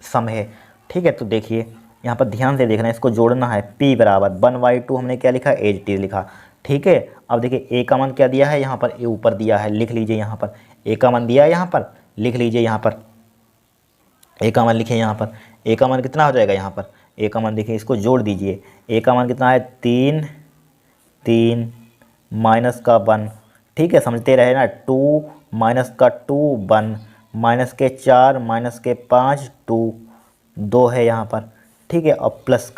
सम है। ठीक है, तो देखिए यहाँ पर ध्यान से देखना, इसको जोड़ना है, p बराबर 1/2 हमने क्या लिखा, एच टी लिखा। ठीक है, अब देखिए ए का मान क्या दिया है, यहाँ पर ए ऊपर दिया है, लिख लीजिए यहाँ पर, ए का मान दिया है, यहाँ पर लिख लीजिए, यहाँ पर ए का मान लिखिए, यहाँ पर ए का मान कितना हो जाएगा, यहाँ पर ए का मान देखिए, इसको जोड़ दीजिए, ए का मान कितना है, 3 माइनस का 1। ठीक है, समझते रहे ना, 2 माइनस का 2 1, माइनस के 4 माइनस के 5 2 है यहाँ पर। ठीक है, और प्लस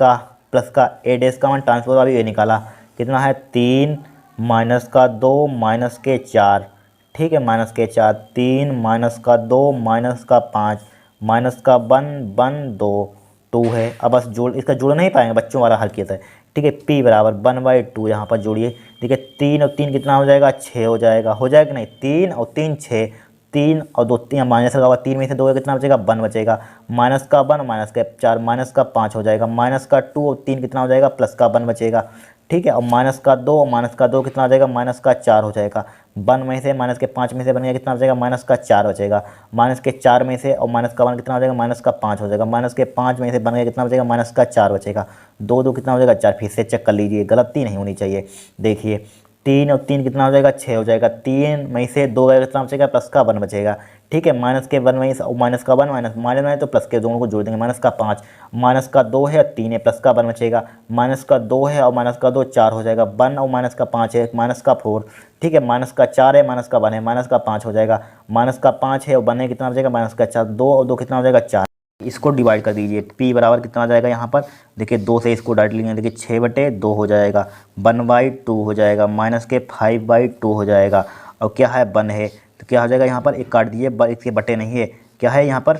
का ए डैश का मान ट्रांसपोज अभी ये निकाला, कितना है, 3 माइनस का 2 माइनस के 4। ठीक है, माइनस के 4, 3 माइनस का 2 माइनस का 5 माइनस का 1 2 है। अब बस इसका जोड़ नहीं पाएंगे, बच्चों वाला हरकत है। ठीक है, p बराबर 1/2 यहाँ पर जोड़िए। देखिए 3 और 3 कितना हो जाएगा, 6 हो जाएगा कि नहीं, 3 और 3 6, 3 और 2 3 माइनस लगा हुआ, 3 में से 2 कितना बचेगा, 1 बचेगा, माइनस का 1 माइनस का 4 माइनस का 5 हो जाएगा, माइनस का 2 और 3 कितना हो जाएगा, प्लस का 1 बचेगा। ठीक है, और माइनस का 2 और माइनस का 2 कितना हो जाएगा, माइनस का 4 हो जाएगा। 1 में से माइनस के 5 में से बन गया, कितना बचेगा, माइनस का 4 बचेगा। माइनस के 4 में से और माइनस का 1 कितना हो जाएगा, माइनस का 5 हो जाएगा। माइनस के 5 में से बन गया, कितना बचेगा, माइनस का 4 बचेगा। 2 कितना हो जाएगा, 4। फिर से चेक कर लीजिए, गलती नहीं होनी चाहिए। देखिए 3 और 3 कितना हो जाएगा, 6 हो जाएगा। 3 में से 2 गया, कितना बचेगा, प्लस का 1 बचेगा। ठीक है, माइनस के 1 में से माइनस का 1 माइनस तो प्लस के दोनों को जोड़ देंगे, माइनस का 5, माइनस का 2 है और 3 है, प्लस का 1 बचेगा। माइनस का 2 है और माइनस का 2 4 हो जाएगा। 1 और माइनस का 5 है, माइनस का 4। ठीक है, माइनस का 4 है, माइनस का 1 है, माइनस का 5 हो जाएगा। माइनस का 5 है और 1 है, कितना बचेगा, माइनस का 4। 2 और 2 कितना हो जाएगा, 4। इसको डिवाइड कर दीजिए, p बराबर कितना आ जाएगा यहाँ पर, देखिए 2 से इसको डायरेक्ट लेंगे, देखिए 6/2 हो जाएगा, 1/2 हो जाएगा, माइनस के 5/2 हो जाएगा। और क्या है, 1 है तो क्या हो जाएगा यहाँ पर, एक काट दीजिए, इसके बटे नहीं है, क्या है यहाँ पर,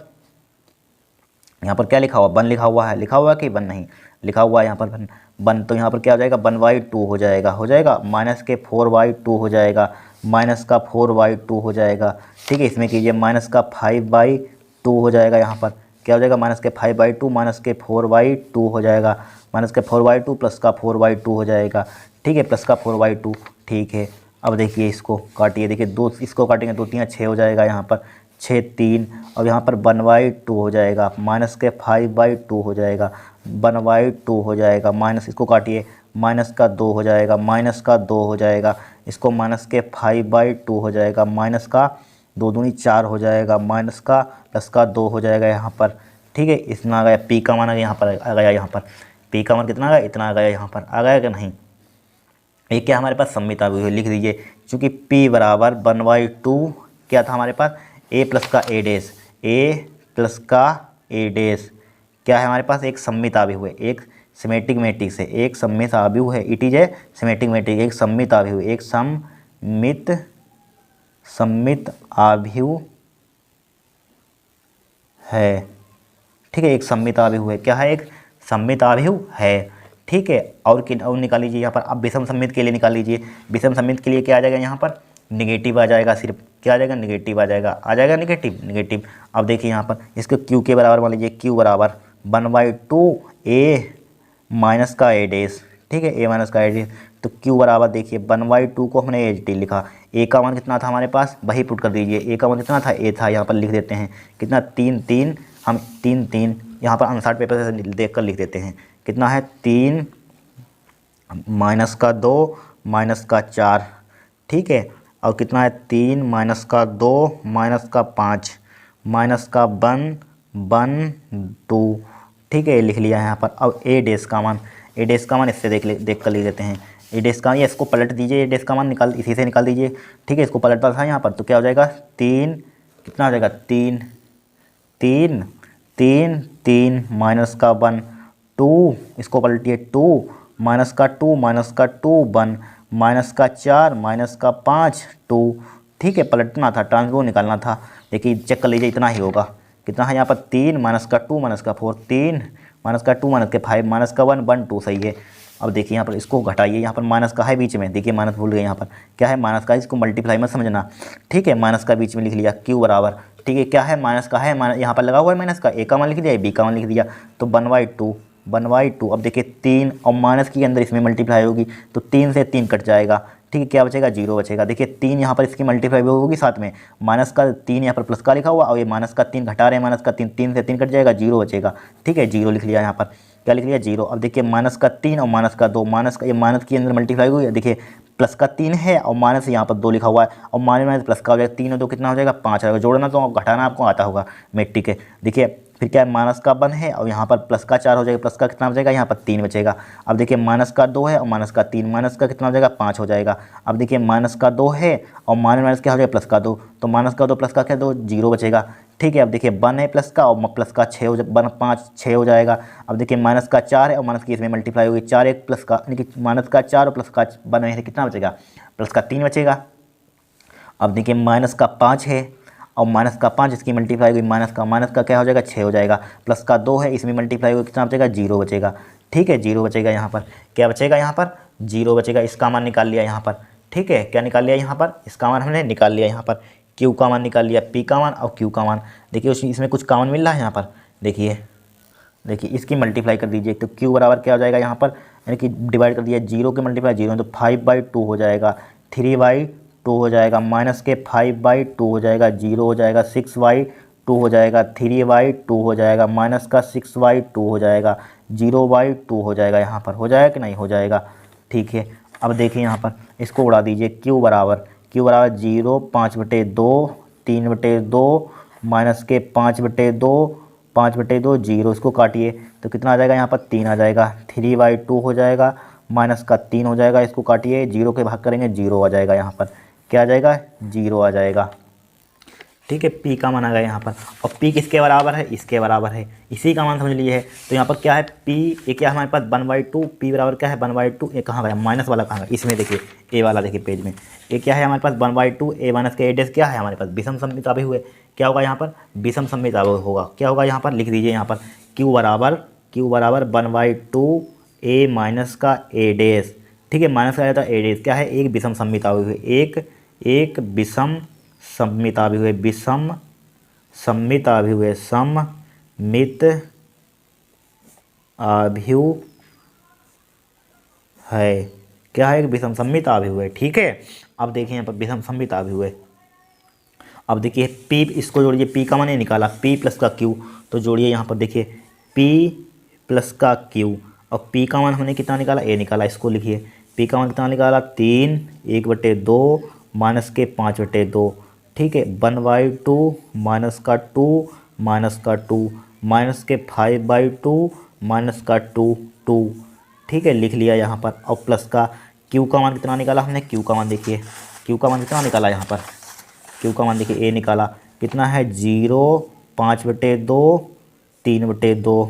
यहाँ पर क्या लिखा हुआ, 1 लिखा हुआ है, लिखा हुआ कि 1 नहीं लिखा हुआ है यहाँ पर 1, तो यहाँ पर क्या हो जाएगा, 1/2 हो जाएगा, माइनस के 4/2 हो जाएगा, माइनस का 4/2 हो जाएगा। ठीक है, इसमें कीजिए माइनस का 5/2 हो जाएगा, यहाँ पर क्या हो जाएगा, माइनस के 5/2 माइनस के 4/2 हो जाएगा, माइनस के 4/2 प्लस का 4/2 हो जाएगा। ठीक है, प्लस का 4/2। ठीक है, अब देखिए इसको काटिए, देखिए 2 इसको काटेंगे 2 3 6 हो जाएगा, यहाँ पर 6 3, और यहाँ पर 1/2 हो जाएगा, माइनस के 5/2 हो जाएगा, 1/2 हो जाएगा, माइनस इसको काटिए, माइनस का 2 हो जाएगा, माइनस का 2 हो जाएगा, इसको माइनस के 5/2 हो जाएगा, माइनस का 2 दूनी 4 हो जाएगा, माइनस का प्लस का 2 हो जाएगा यहाँ पर। ठीक है, इतना आ गया, पी का मान यहाँ पर आ गया, यहाँ पर पी का मान कितना आ गया, इतना आ गया, यहाँ पर आ गया कि नहीं। ये क्या हमारे पास सम्मित हुई है, लिख दीजिए, चूँकि p बराबर 1/2 क्या था हमारे पास, a प्लस का a डैश, a प्लस का a डैश क्या है हमारे पास, एक सम्मित आव्यूह है, एक सिमेट्रिक मैट्रिक्स है, एक सम्मित आव्यूह है, it is a symmetric matrix, एक सम्मित आव्यूह, एक सम्मित आव्यूह है। ठीक है, एक सम्मित आव्यूह है, क्या है, एक सम्मित आव्यूह है। ठीक है, और निकाल लीजिए यहाँ पर, अब विषम सम्मित के लिए निकाल लीजिए, विषम सम्मित के लिए क्या आ जाएगा यहाँ पर, निगेटिव आ जाएगा, सिर्फ क्या आ जाएगा, निगेटिव आ जाएगा निगेटिव। अब देखिए यहाँ पर इसको q के बराबर मान लीजिए, q बराबर 1/2 a माइनस का a डैश। ठीक है, a माइनस का a डैश, तो q बराबर देखिए 1/2 को हमने a टी लिखा, a का मान कितना था हमारे पास, वही पुट कर दीजिए, a का मान कितना था, a था, यहाँ पर लिख देते हैं कितना, 3 3, हम 3 3 यहाँ पर अनसार्ट पेपर से देख कर लिख देते हैं, कितना है 3 माइनस का 2 माइनस का 4। ठीक है, और कितना है 3 माइनस का 2 माइनस का 5 माइनस का 1 2। ठीक है, लिख लिया यहाँ पर। अब ए डैश का मान, इससे देख कर लिख देते हैं, ए डैश का, ये इसको पलट दीजिए, ए डैश का मान निकाल इसी से निकाल दीजिए। ठीक है, इसको पलटता था यहाँ पर, तो क्या हो जाएगा 3, कितना हो जाएगा 3 3 3 3 माइनस का 1 2, इसको पलटिए 2 माइनस का 2 1 माइनस का 4 माइनस का 5 2। ठीक है, पलटना था, ट्रांसपोज निकालना था, देखिए चेक कर लीजिए, इतना ही होगा, कितना है यहाँ पर 3 माइनस का 2 माइनस का 4, 3 माइनस का 2 माइनस के 5 माइनस का 1 2 सही है। अब देखिए यहाँ पर इसको घटाइए, यहाँ पर माइनस का है बीच में, देखिए माइनस भूल गए, यहाँ पर क्या है माइनस का, इसको मल्टीप्लाई मत समझना। ठीक है, माइनस का बीच में लिख लिया, q बराबर, ठीक है क्या है माइनस का है, यहाँ पर लगा हुआ है माइनस का, a का मान लिख दिया, b का मान लिख दिया, तो 1/2। अब देखिए 3 और माइनस के अंदर इसमें मल्टीप्लाई होगी, तो 3 से 3 कट जाएगा। ठीक है, क्या बचेगा, 0 बचेगा। देखिए 3 यहाँ पर इसकी मल्टीप्लाई होगी, साथ में माइनस का 3 यहाँ पर प्लस का लिखा हुआ, और ये माइनस का 3 घटा रहे हैं, माइनस का 3, 3 से 3 कट जाएगा, 0 बचेगा। ठीक है, 0 लिख लिया यहाँ पर, क्या लिख लिया 0। अब देखिए माइनस का 3 और माइनस का 2, माइनस का, ये माइनस के अंदर मल्टीप्लाई हुई, देखिए प्लस का 3 है और माइनस यहाँ पर 2 लिखा हुआ है, और माइनस प्लस का हो जाएगा, 3 और 2 कितना हो जाएगा 5 आएगा, जोड़ना तो घटाना आपको आता होगा मैट्रिक है। देखिए फिर क्या है, माइनस का 1 है और यहाँ पर प्लस का 4 हो जाएगा, प्लस का कितना बचेगा, यहाँ पर 3 बचेगा। अब देखिए माइनस का 2 है और माइनस का 3, माइनस का कितना हो जाएगा 5 हो जाएगा। अब देखिए माइनस का 2 है और माइनस क्या हो जाएगा, प्लस का 2, तो माइनस का 2 प्लस का क्या 2, 0 बचेगा। ठीक है, अब देखिए 1 है प्लस का, और प्लस का 6 हो जाएगा, 1 5 6 हो जाएगा। अब देखिए माइनस का 4 है और माइनस की इसमें मल्टीप्लाई होगी, 4 1 प्लस का, यानी कि माइनस का 4 और प्लस का 1 है, कितना बचेगा, प्लस का 3 बचेगा। अब देखिए माइनस का 5 है और माइनस का 5 इसकी मल्टीप्लाई हुई, माइनस का क्या हो जाएगा 6 हो जाएगा, प्लस का 2 है इसमें मल्टीप्लाई हुई, कितना बचेगा 0 बचेगा। ठीक है, 0 बचेगा, यहाँ पर क्या बचेगा, यहाँ पर 0 बचेगा। इसका मान निकाल लिया यहाँ पर। ठीक है, क्या निकाल लिया यहाँ पर, इसका मान हमने निकाल लिया यहाँ पर, q का मान निकाल लिया, p का मान और q का मान। देखिए इसमें कुछ कॉमन मिल रहा है यहाँ पर, देखिए इसकी मल्टीप्लाई कर दीजिए, तो q बराबर क्या हो जाएगा यहाँ पर, यानी कि डिवाइड कर दिया 0 के मल्टीप्लाई 0 तो 5/2 हो जाएगा, 3/2 हो जाएगा, माइनस के 5/2 हो जाएगा, 0 हो जाएगा, 6/2 हो जाएगा, 3/2 हो जाएगा, माइनस का 6/2 हो जाएगा, 0/2 हो जाएगा। यहाँ पर हो जाएगा कि नहीं हो जाएगा। ठीक है, अब देखिए यहाँ पर इसको उड़ा दीजिए, q बराबर 0 5/2 3/2 माइनस के 5/2 5/2 0, इसको काटिए तो कितना आ जाएगा, यहाँ पर 3 आ जाएगा, 3/2 हो जाएगा, माइनस का 3 हो जाएगा, इसको काटिए 0 के भाग करेंगे 0 आ जाएगा, यहाँ पर क्या आ जाएगा 0 आ जाएगा। ठीक है, पी का मान आ गया यहाँ पर, और पी किसके बराबर है, इसके बराबर है, इसी का मान समझ लिए है। तो यहाँ पर क्या है, पी ये क्या है हमारे पास 1/2, पी बराबर क्या है 1/2, ये कहाँ गया माइनस वाला कहाँ गया, इसमें देखिए ए वाला देखिए पेज में, ये क्या है हमारे पास 1/2, ए माइनस के ए डैश क्या है हमारे पास विषम सममिताभी हुए, क्या होगा यहाँ पर विषम सममिताभी होगा, क्या होगा यहाँ पर लिख दीजिए यहाँ पर क्यू बराबर 1/2 ए माइनस का ए डैश, ठीक है, माइनस का आया था ए डैश क्या है एक विषम सममिताभी हुए, एक विषम सममिताभी हुए, विषम सममिताभी हुए, सममित आभ्यू है, क्या है एक विषम सममिताभी हुए, ठीक है। अब देखिए यहाँ पर विषम सममिताभी हुए, अब देखिए पी, इसको जोड़िए, पी का मान निकाला, पी प्लस का क्यू, तो जोड़िए यहाँ पर देखिए पी प्लस का क्यू, और पी का मान हमने कितना निकाला ए निकाला, इसको लिखिए पी का मान कितना निकाला 3 1/2 माइनस के 5/2, ठीक है, 1/2 माइनस का 2 माइनस के 5/2 माइनस का 2, ठीक है, लिख लिया यहाँ पर। और प्लस का क्यू का मान कितना निकाला हमने, क्यू का मान देखिए, क्यू का मान कितना निकाला यहाँ पर, क्यू का मान देखिए ए निकाला कितना है 0 5/2 3/2,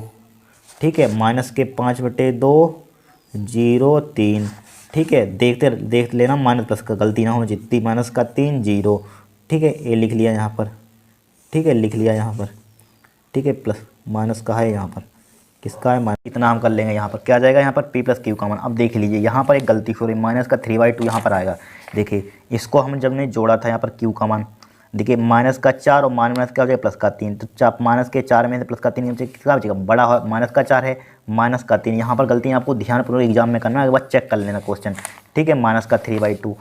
ठीक है, माइनस के 5/2 0 3, ठीक है, देख लेना माइनस प्लस का गलती ना हो जितनी, माइनस का 3 0, ठीक है, ए लिख लिया यहाँ पर, ठीक है, लिख लिया यहाँ पर, ठीक है, प्लस माइनस का है यहाँ पर, किसका है माइनस, इतना हम कर लेंगे यहाँ पर, क्या आ जाएगा यहाँ पर पी प्लस क्यू का मान। अब देख लीजिए यहाँ पर एक गलती हो रही, माइनस का 3/2 यहाँ पर आएगा, देखिए इसको हम जब ने जोड़ा था यहाँ पर क्यू का मान, देखिए माइनस का 4 और माइनस क्या हो जाएगा प्लस का 3, तो माइनस के 4 में से प्लस का 3 कितना बचेगा, बड़ा माइनस का 4 है माइनस का 3, यहाँ पर गलती आपको ध्यानपूर्वक एग्जाम में करना है, एक बार चेक कर लेना क्वेश्चन, ठीक है, माइनस का 3/2,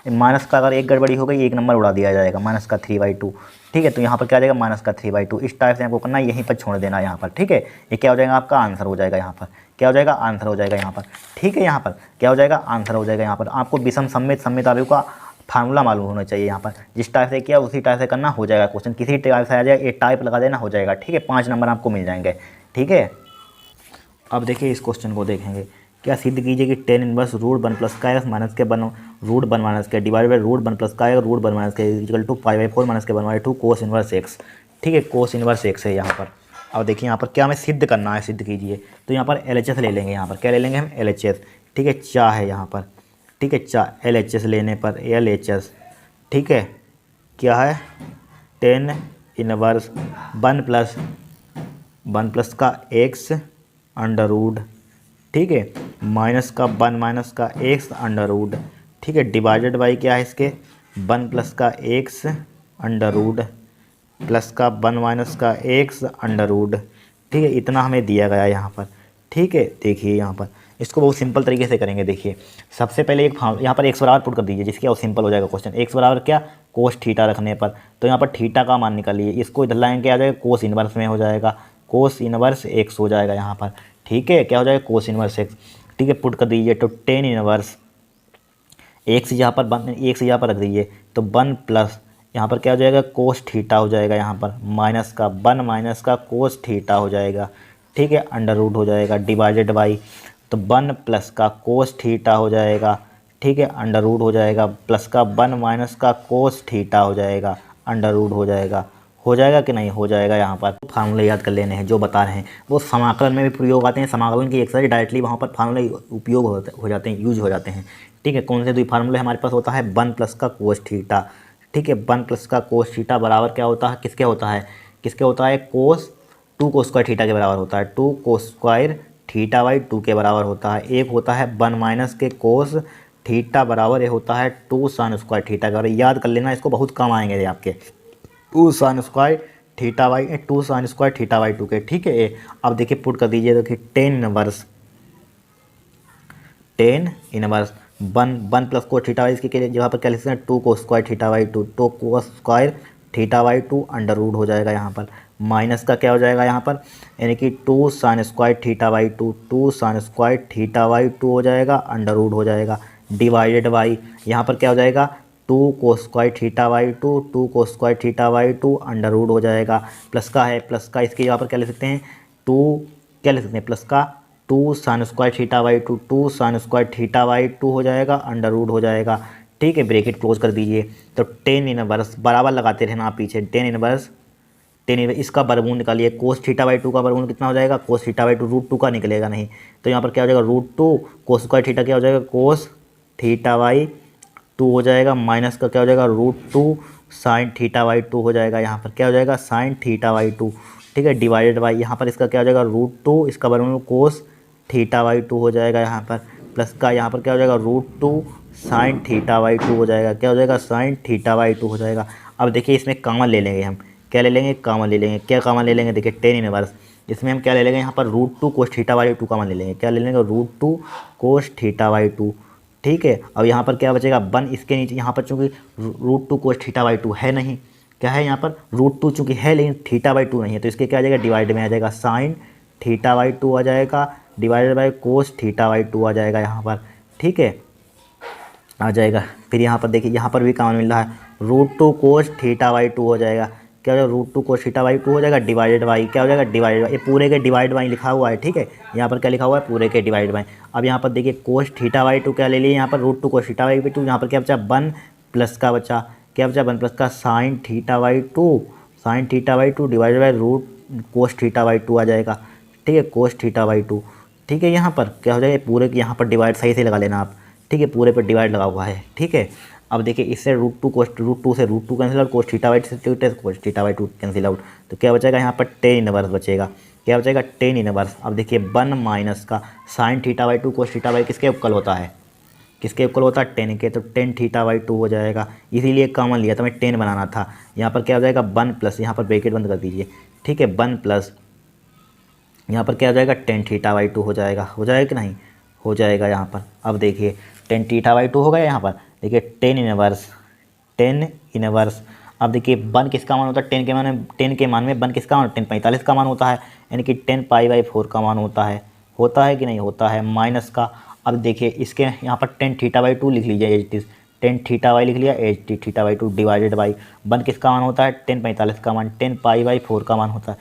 माइनस का अगर एक गड़बड़ी हो गई एक नंबर उड़ा दिया जाएगा, माइनस का 3/2, ठीक है, तो यहाँ पर क्या आ जाएगा माइनस का 3/2, इस टाइप से आपको करना है, यहीं पर छोड़ देना यहाँ पर, ठीक है, ये क्या हो जाएगा आपका आंसर हो जाएगा यहाँ पर, क्या हो जाएगा आंसर हो जाएगा यहाँ पर, ठीक है, यहाँ पर क्या हो जाएगा आंसर हो जाएगा यहाँ पर। आपको विषम सममिताभ्यु का फार्मूला मालूम होना चाहिए यहाँ पर, जिस टाइप से किया उसी टाइप से करना हो जाएगा क्वेश्चन, किसी टाइप से आ जाएगा ये टाइप लगा देना हो जाएगा, ठीक है, 5 नंबर आपको मिल जाएंगे, ठीक है। अब देखिए इस क्वेश्चन को देखेंगे, क्या सिद्ध कीजिए कि tan इनवर्स √1 प्लस का एक्स माइनस के √1 माइनस के डिवाइड बाई √1 प्लस का एक्स √1 माइनस के इक्वल टू π/4 माइनस के 1/2 कोस इनवर्स एक्स, ठीक है, कोस इनवर्स एक्स है यहाँ पर। अब देखिए यहाँ पर क्या हमें सिद्ध करना है, सिद्ध कीजिए, तो यहाँ पर LHS ले लेंगे, यहाँ पर क्या ले लेंगे हम LHS, ठीक है, चा है यहाँ पर, ठीक है, चा LHS लेने पर LHS, ठीक है, क्या है tan इनवर्स 1 प्लस का एक्स अंडर रूट, ठीक है, माइनस का 1 माइनस का एक्स अंडर रूट, ठीक है, डिवाइडेड बाई क्या है इसके 1 प्लस का एक्स अंडर रूट प्लस का 1 माइनस का एक्स अंडर रूट, ठीक है, इतना हमें दिया गया यहाँ पर, ठीक है। देखिए यहाँ पर इसको बहुत सिंपल तरीके से करेंगे, देखिए सबसे पहले एक यहाँ पर एक्स बराबर पुट कर दीजिए, जिसके और सिंपल हो जाएगा क्वेश्चन, एक्स बराबर क्या कोस थीटा रखने पर, तो यहाँ पर थीटा का मान निकालिए, इसको इधर लाएंगे क्या आ जाएगा कोस इनवर्स में हो जाएगा, कोस इनवर्स एक्स हो जाएगा यहाँ पर, ठीक है, क्या हो जाएगा कोस इनवर्स एक्स, ठीक है, पुट कर दीजिए, तो tan इनवर्स एक्स यहाँ पर रख दीजिए, तो 1 प्लस यहाँ पर क्या हो जाएगा कोस थीटा हो जाएगा, यहाँ पर माइनस का 1 माइनस का कोस थीटा हो जाएगा, ठीक है, अंडर रूट हो जाएगा डिवाइडेड बाई, तो 1 प्लस का कोस थीटा हो जाएगा, ठीक है, अंडर रूट हो जाएगा, प्लस का 1 माइनस का कोस थीटा हो जाएगा, अंडर रूट हो जाएगा कि नहीं हो जाएगा। यहाँ पर फार्मूले याद कर लेने हैं जो बता रहे हैं, वो समाकलन में भी प्रयोग आते हैं, समाकलन की एक्सरसाइज डायरेक्टली वहाँ पर फार्मूले उपयोग हो जाते हैं, यूज हो जाते हैं, ठीक है। कौन से दो फार्मूले हमारे पास होता है 1 प्लस का कोस थीटा, ठीक है, 1 प्लस का कोस थीटा बराबर क्या होता है, किसके होता है कोस 2 कोस स्क्वायर थीटा के बराबर होता है, 2 कोस स्क्वायर थीटा बाई 2 के बराबर होता है। एक होता है 1 माइनस के कोस थीटा बराबर, ये होता है 2 साइन स्क्वायर थीटा के बराबर, याद कर लेना, इसको बहुत कम आएंगे आपके 2 sine square theta by 2 sine square theta by 2 के, ठीक है। अब देखिए पुट कर दीजिए, देखिए tan inverse 1 plus cos theta by, इसके जगह पर क्या लिख सकते हैं 2 कोस स्क्वायर थीटा बाई 2, तो cos square theta by 2 under root हो जाएगा यहाँ पर, माइनस का क्या हो जाएगा यहाँ पर, यानी कि 2 sine square theta by 2 sine square theta by 2 हो जाएगा, अंडर रूट हो जाएगा डिवाइडेड बाई, यहाँ पर क्या हो जाएगा 2 cos square theta by 2 cos square theta by 2 under root हो जाएगा, प्लस का है, प्लस का इसके यहाँ पर क्या लिख सकते हैं 2 प्लस का 2 sine square theta by 2 sine square theta by 2 हो जाएगा, अंडर रूट हो जाएगा, ठीक है, ब्रैकेट क्लोज कर दीजिए। तो टेन इनवर्स बराबर लगाते रहना आप पीछे, टेन इनवर्स इसका वर्गमूल निकालिए, कोस थीटा बाई टू का वर्गमूल कितना हो जाएगा, cos theta by two, root two का निकलेगा नहीं, तो यहाँ पर क्या हो जाएगा root two cos square theta क्या हो जाएगा, कोस थीटा बाई टू हो जाएगा, माइनस का क्या हो जाएगा root two sine theta by two हो जाएगा, यहाँ पर क्या हो जाएगा साइन थीटा बाई टू, ठीक है, डिवाइडेड बाई यहाँ पर इसका क्या हो जाएगा रूट टू, इसका वर्गमूल कोस थीटा बाई टू हो जाएगा यहाँ पर, प्लस का यहाँ पर क्या हो जाएगा root two sine theta by two हो जाएगा, क्या हो जाएगा साइन थीटा बाई टू हो जाएगा। अब देखिए इसमें कॉमन ले लेंगे हम, क्या ले लेंगे कॉमन ले लेंगे, क्या कॉमन ले लेंगे, देखिए टेन इनवर्स, इसमें हम क्या ले लेंगे यहाँ पर root two cos theta by two common ले लेंगे, क्या ले लेंगे root two cos theta by two, ठीक है। अब यहाँ पर क्या बचेगा वन, इसके नीचे यहाँ पर चूँकि root two cos theta by two है नहीं, क्या है यहाँ पर रूट टू चूँकि है लेकिन थीटा बाई टू नहीं है, तो इसके क्या आ जाएगा डिवाइड में आ जाएगा साइन थीटा बाई टू आ जाएगा, divided by cos theta by two आ जाएगा यहाँ पर, ठीक है आ जाएगा। फिर यहाँ पर देखिए यहाँ पर भी कॉमन मिल रहा है, root two cos theta by two हो जाएगा, क्या हो जाएगा root two cos theta by two हो जाएगा, डिवाइडेड बाई क्या हो जाएगा डिवाइडेड बाई, ये पूरे के डिवाइड बाई लिखा हुआ है, ठीक है, यहाँ पर क्या लिखा हुआ है पूरे के डिवाइड बाई। अब यहाँ पर देखिए कोस थीटा बाई टू क्या ले लिए यहाँ पर root two cos theta by two, यहाँ पर क्या बचा वन प्लस का बचा, क्या बचा वन प्लस का sine theta by two, sine theta by two divided by root cos theta by two आ जाएगा, ठीक है कोस थीटा बाई टू, ठीक है। यहाँ पर क्या हो जाएगा पूरे के यहाँ पर डिवाइड सही से लगा लेना आप, ठीक है पूरे पर डिवाइड लगा हुआ है, ठीक है। अब देखिए इससे रूट टू से root two cancel out, cos theta by two से cos theta by two cancel out, तो क्या बचेगा यहाँ पर टेन इनवर्स बचेगा, क्या बचेगा टेन इनवर्स। अब देखिए वन माइनस का sine theta by to cos theta by किसके इक्वल होता है, किसके इक्वल होता है टेन के, तो टेन थीटा बाई टू हो जाएगा, इसीलिए कॉमन लिया था, हमें टेन बनाना था। यहाँ पर क्या हो जाएगा वन प्लस, यहाँ पर ब्रैकेट बंद कर दीजिए, ठीक है वन प्लस यहाँ पर क्या हो जाएगा टेन थीटा बाई टू हो जाएगा कि नहीं हो जाएगा यहाँ पर। अब देखिए टेन थीटा बाई टू हो गया यहाँ पर, देखिए टेन इनवर्स। अब देखिए वन किसका मान होता है टेन के मान में वन किसका मान, टेन 45 का मान होता है, यानी कि 10 पाई बाई 4 का मान होता है कि नहीं होता है, माइनस का। अब देखिए इसके यहाँ पर टेन थीटा बाई टू लिख लीजिए, H T tan theta by लिख लिया, H T theta by two divided by one किसका मान होता है 10 45 का मान, 10 पाई बाई 4 का मान होता है।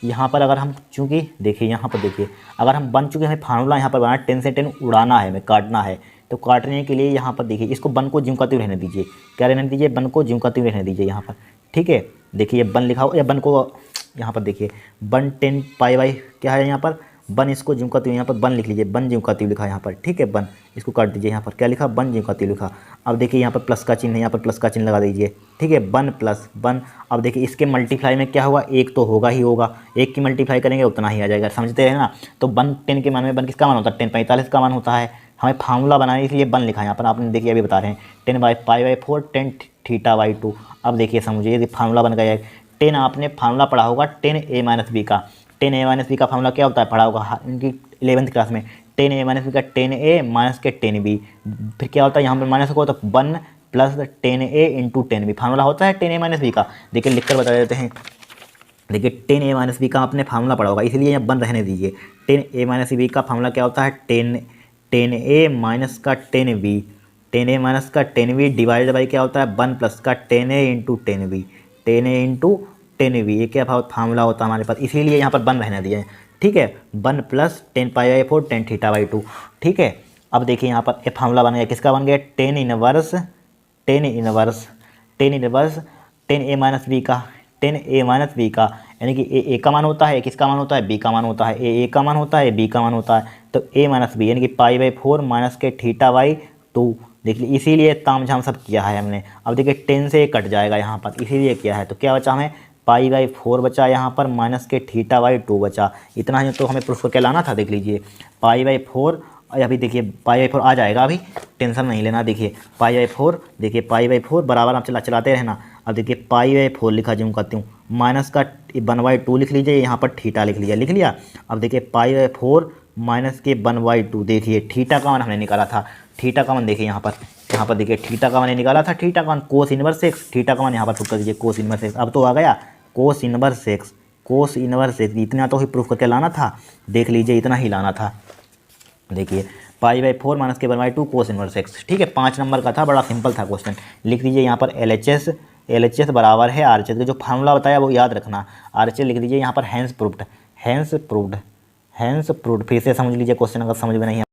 यहाँ पर अगर हम चूँकि देखिए यहाँ पर देखिए अगर हम बन चुके हमें फार्मूला यहाँ पर बनाना 10 से 10 उड़ाना है, हमें काटना है, तो काटने के लिए यहाँ पर देखिए इसको बन को ज्यों का त्यों रहने दीजिए, क्या रहने दीजिए बन को ज्यों का त्यों रहने दीजिए यहाँ पर, ठीक है। देखिए बन लिखा हो या बन को यहाँ पर देखिए बन 10 पाई बाई क्या है यहाँ पर बन, इसको ज्यों का त्यों यहाँ पर बन लिख लीजिए, बन ज्यों का त्यों लिखा यहाँ पर, ठीक है बन इसको काट दीजिए, यहाँ पर क्या लिखा बन ज्यों का त्यों लिखा। अब देखिए यहाँ पर प्लस का चिन्ह है, यहाँ पर प्लस का चिन्ह लगा दीजिए, ठीक है वन प्लस वन। अब देखिए इसके मल्टीप्लाई में क्या हुआ एक तो होगा ही होगा, एक की मल्टीप्लाई करेंगे उतना ही आ जाएगा, समझते हैं ना। तो वन 10 के मान में वन किसका मान होता है 10 45 का मान होता है, हमें फार्मूला बनाने इसलिए वन लिखा है यहाँ पर, आपने देखिए अभी बता रहे हैं 10 by pi by 4 10 theta by 2। अब देखिए समझिए यदि फार्मूला बन गया है 10, आपने फार्मूला पढ़ा होगा 10 a माइनस बी का, 10 a माइनस बी का फार्मूला क्या होता है पढ़ा होगा इनकी 11th क्लास में, 10 a माइनस बी का 10 a माइनस के 10 b, फिर क्या होता है यहाँ पर माइनस को तो 1 plus 10 a into 10 b formula होता है 10 a माइनस बी का। देखिए लिख कर बता देते हैं, देखिए 10 a माइनस बी का आपने फार्मूला पढ़ा होगा, इसलिए यहाँ बन रहने दीजिए। 10 a माइनस बी का फार्मूला क्या होता है 10 a माइनस का 10 b, 10 a माइनस का 10 b डिवाइडेड बाई क्या होता है 1 प्लस का 10 a into 10 b, 10 a into 10 b, ये क्या फार्मूला होता है हमारे पास, इसीलिए यहाँ पर बन रहने दिया है, ठीक है 1 plus 10 pi by 4 10 theta by 2, ठीक है। अब देखिए यहाँ पर ये फार्मूला बन गया, किसका बन गया 10 इनवर्स 10 a माइनस बी का, 10 a माइनस बी का, यानी कि ए का मान होता है, किसका मान होता है बी का मान होता है, ए का मान होता है बी का मान होता है, तो a माइनस बी यानी कि पाई बाई 4 माइनस के थीटा बाई 2। देख लीजिए इसीलिए ताम झाम सब किया है हमने। अब देखिए 10 से कट जाएगा यहाँ पर, इसीलिए किया है, तो क्या बचा हमें पाई बाई 4 बचा यहाँ पर माइनस के थीटा बाई 2 बचा, इतना ही तो हमें प्रूफ करके लाना था। देख लीजिए पाई बाई 4, अभी देखिए पाई बाई 4 आ जाएगा, अभी टेंशन नहीं लेना। देखिए पाई बाई 4, देखिए पाई बाई 4 बराबर आप चलाते रहना। अब देखिए पाई बाई 4 लिखा जो करती हूँ, माइनस का 1/2 लिख लीजिए, यहाँ पर थीटा लिख लिया। अब देखिए पाई बाई 4 माइनस के 1/2, देखिए थीटा का मान हमने निकाला था, थीटा का मान देखिए यहाँ पर देखिए थीटा का मान निकाला था, थीटा का मान कोस इनवर्स एक्स, थीटा का मान यहाँ पर पुट कर दीजिए कोस इनवर्स एक्स। अब तो आ गया कोस इनवर्स एक्स, इतना तो ही प्रूफ करके लाना था। देख लीजिए इतना ही लाना था। देखिए पाई बाई 4 माइनस के 1/2 कोस इनवर्स एक्स, ठीक है 5 नंबर का था, बड़ा सिंपल था क्वेश्चन। लिख दीजिए यहाँ पर एल एच एस बराबर है आर एच एस, जो फार्मूला बताया वो याद रखना, आर एच एस लिख दीजिए यहाँ पर हैंस प्रूव्ड। फिर से समझ लीजिए क्वेश्चन अगर समझ में नहीं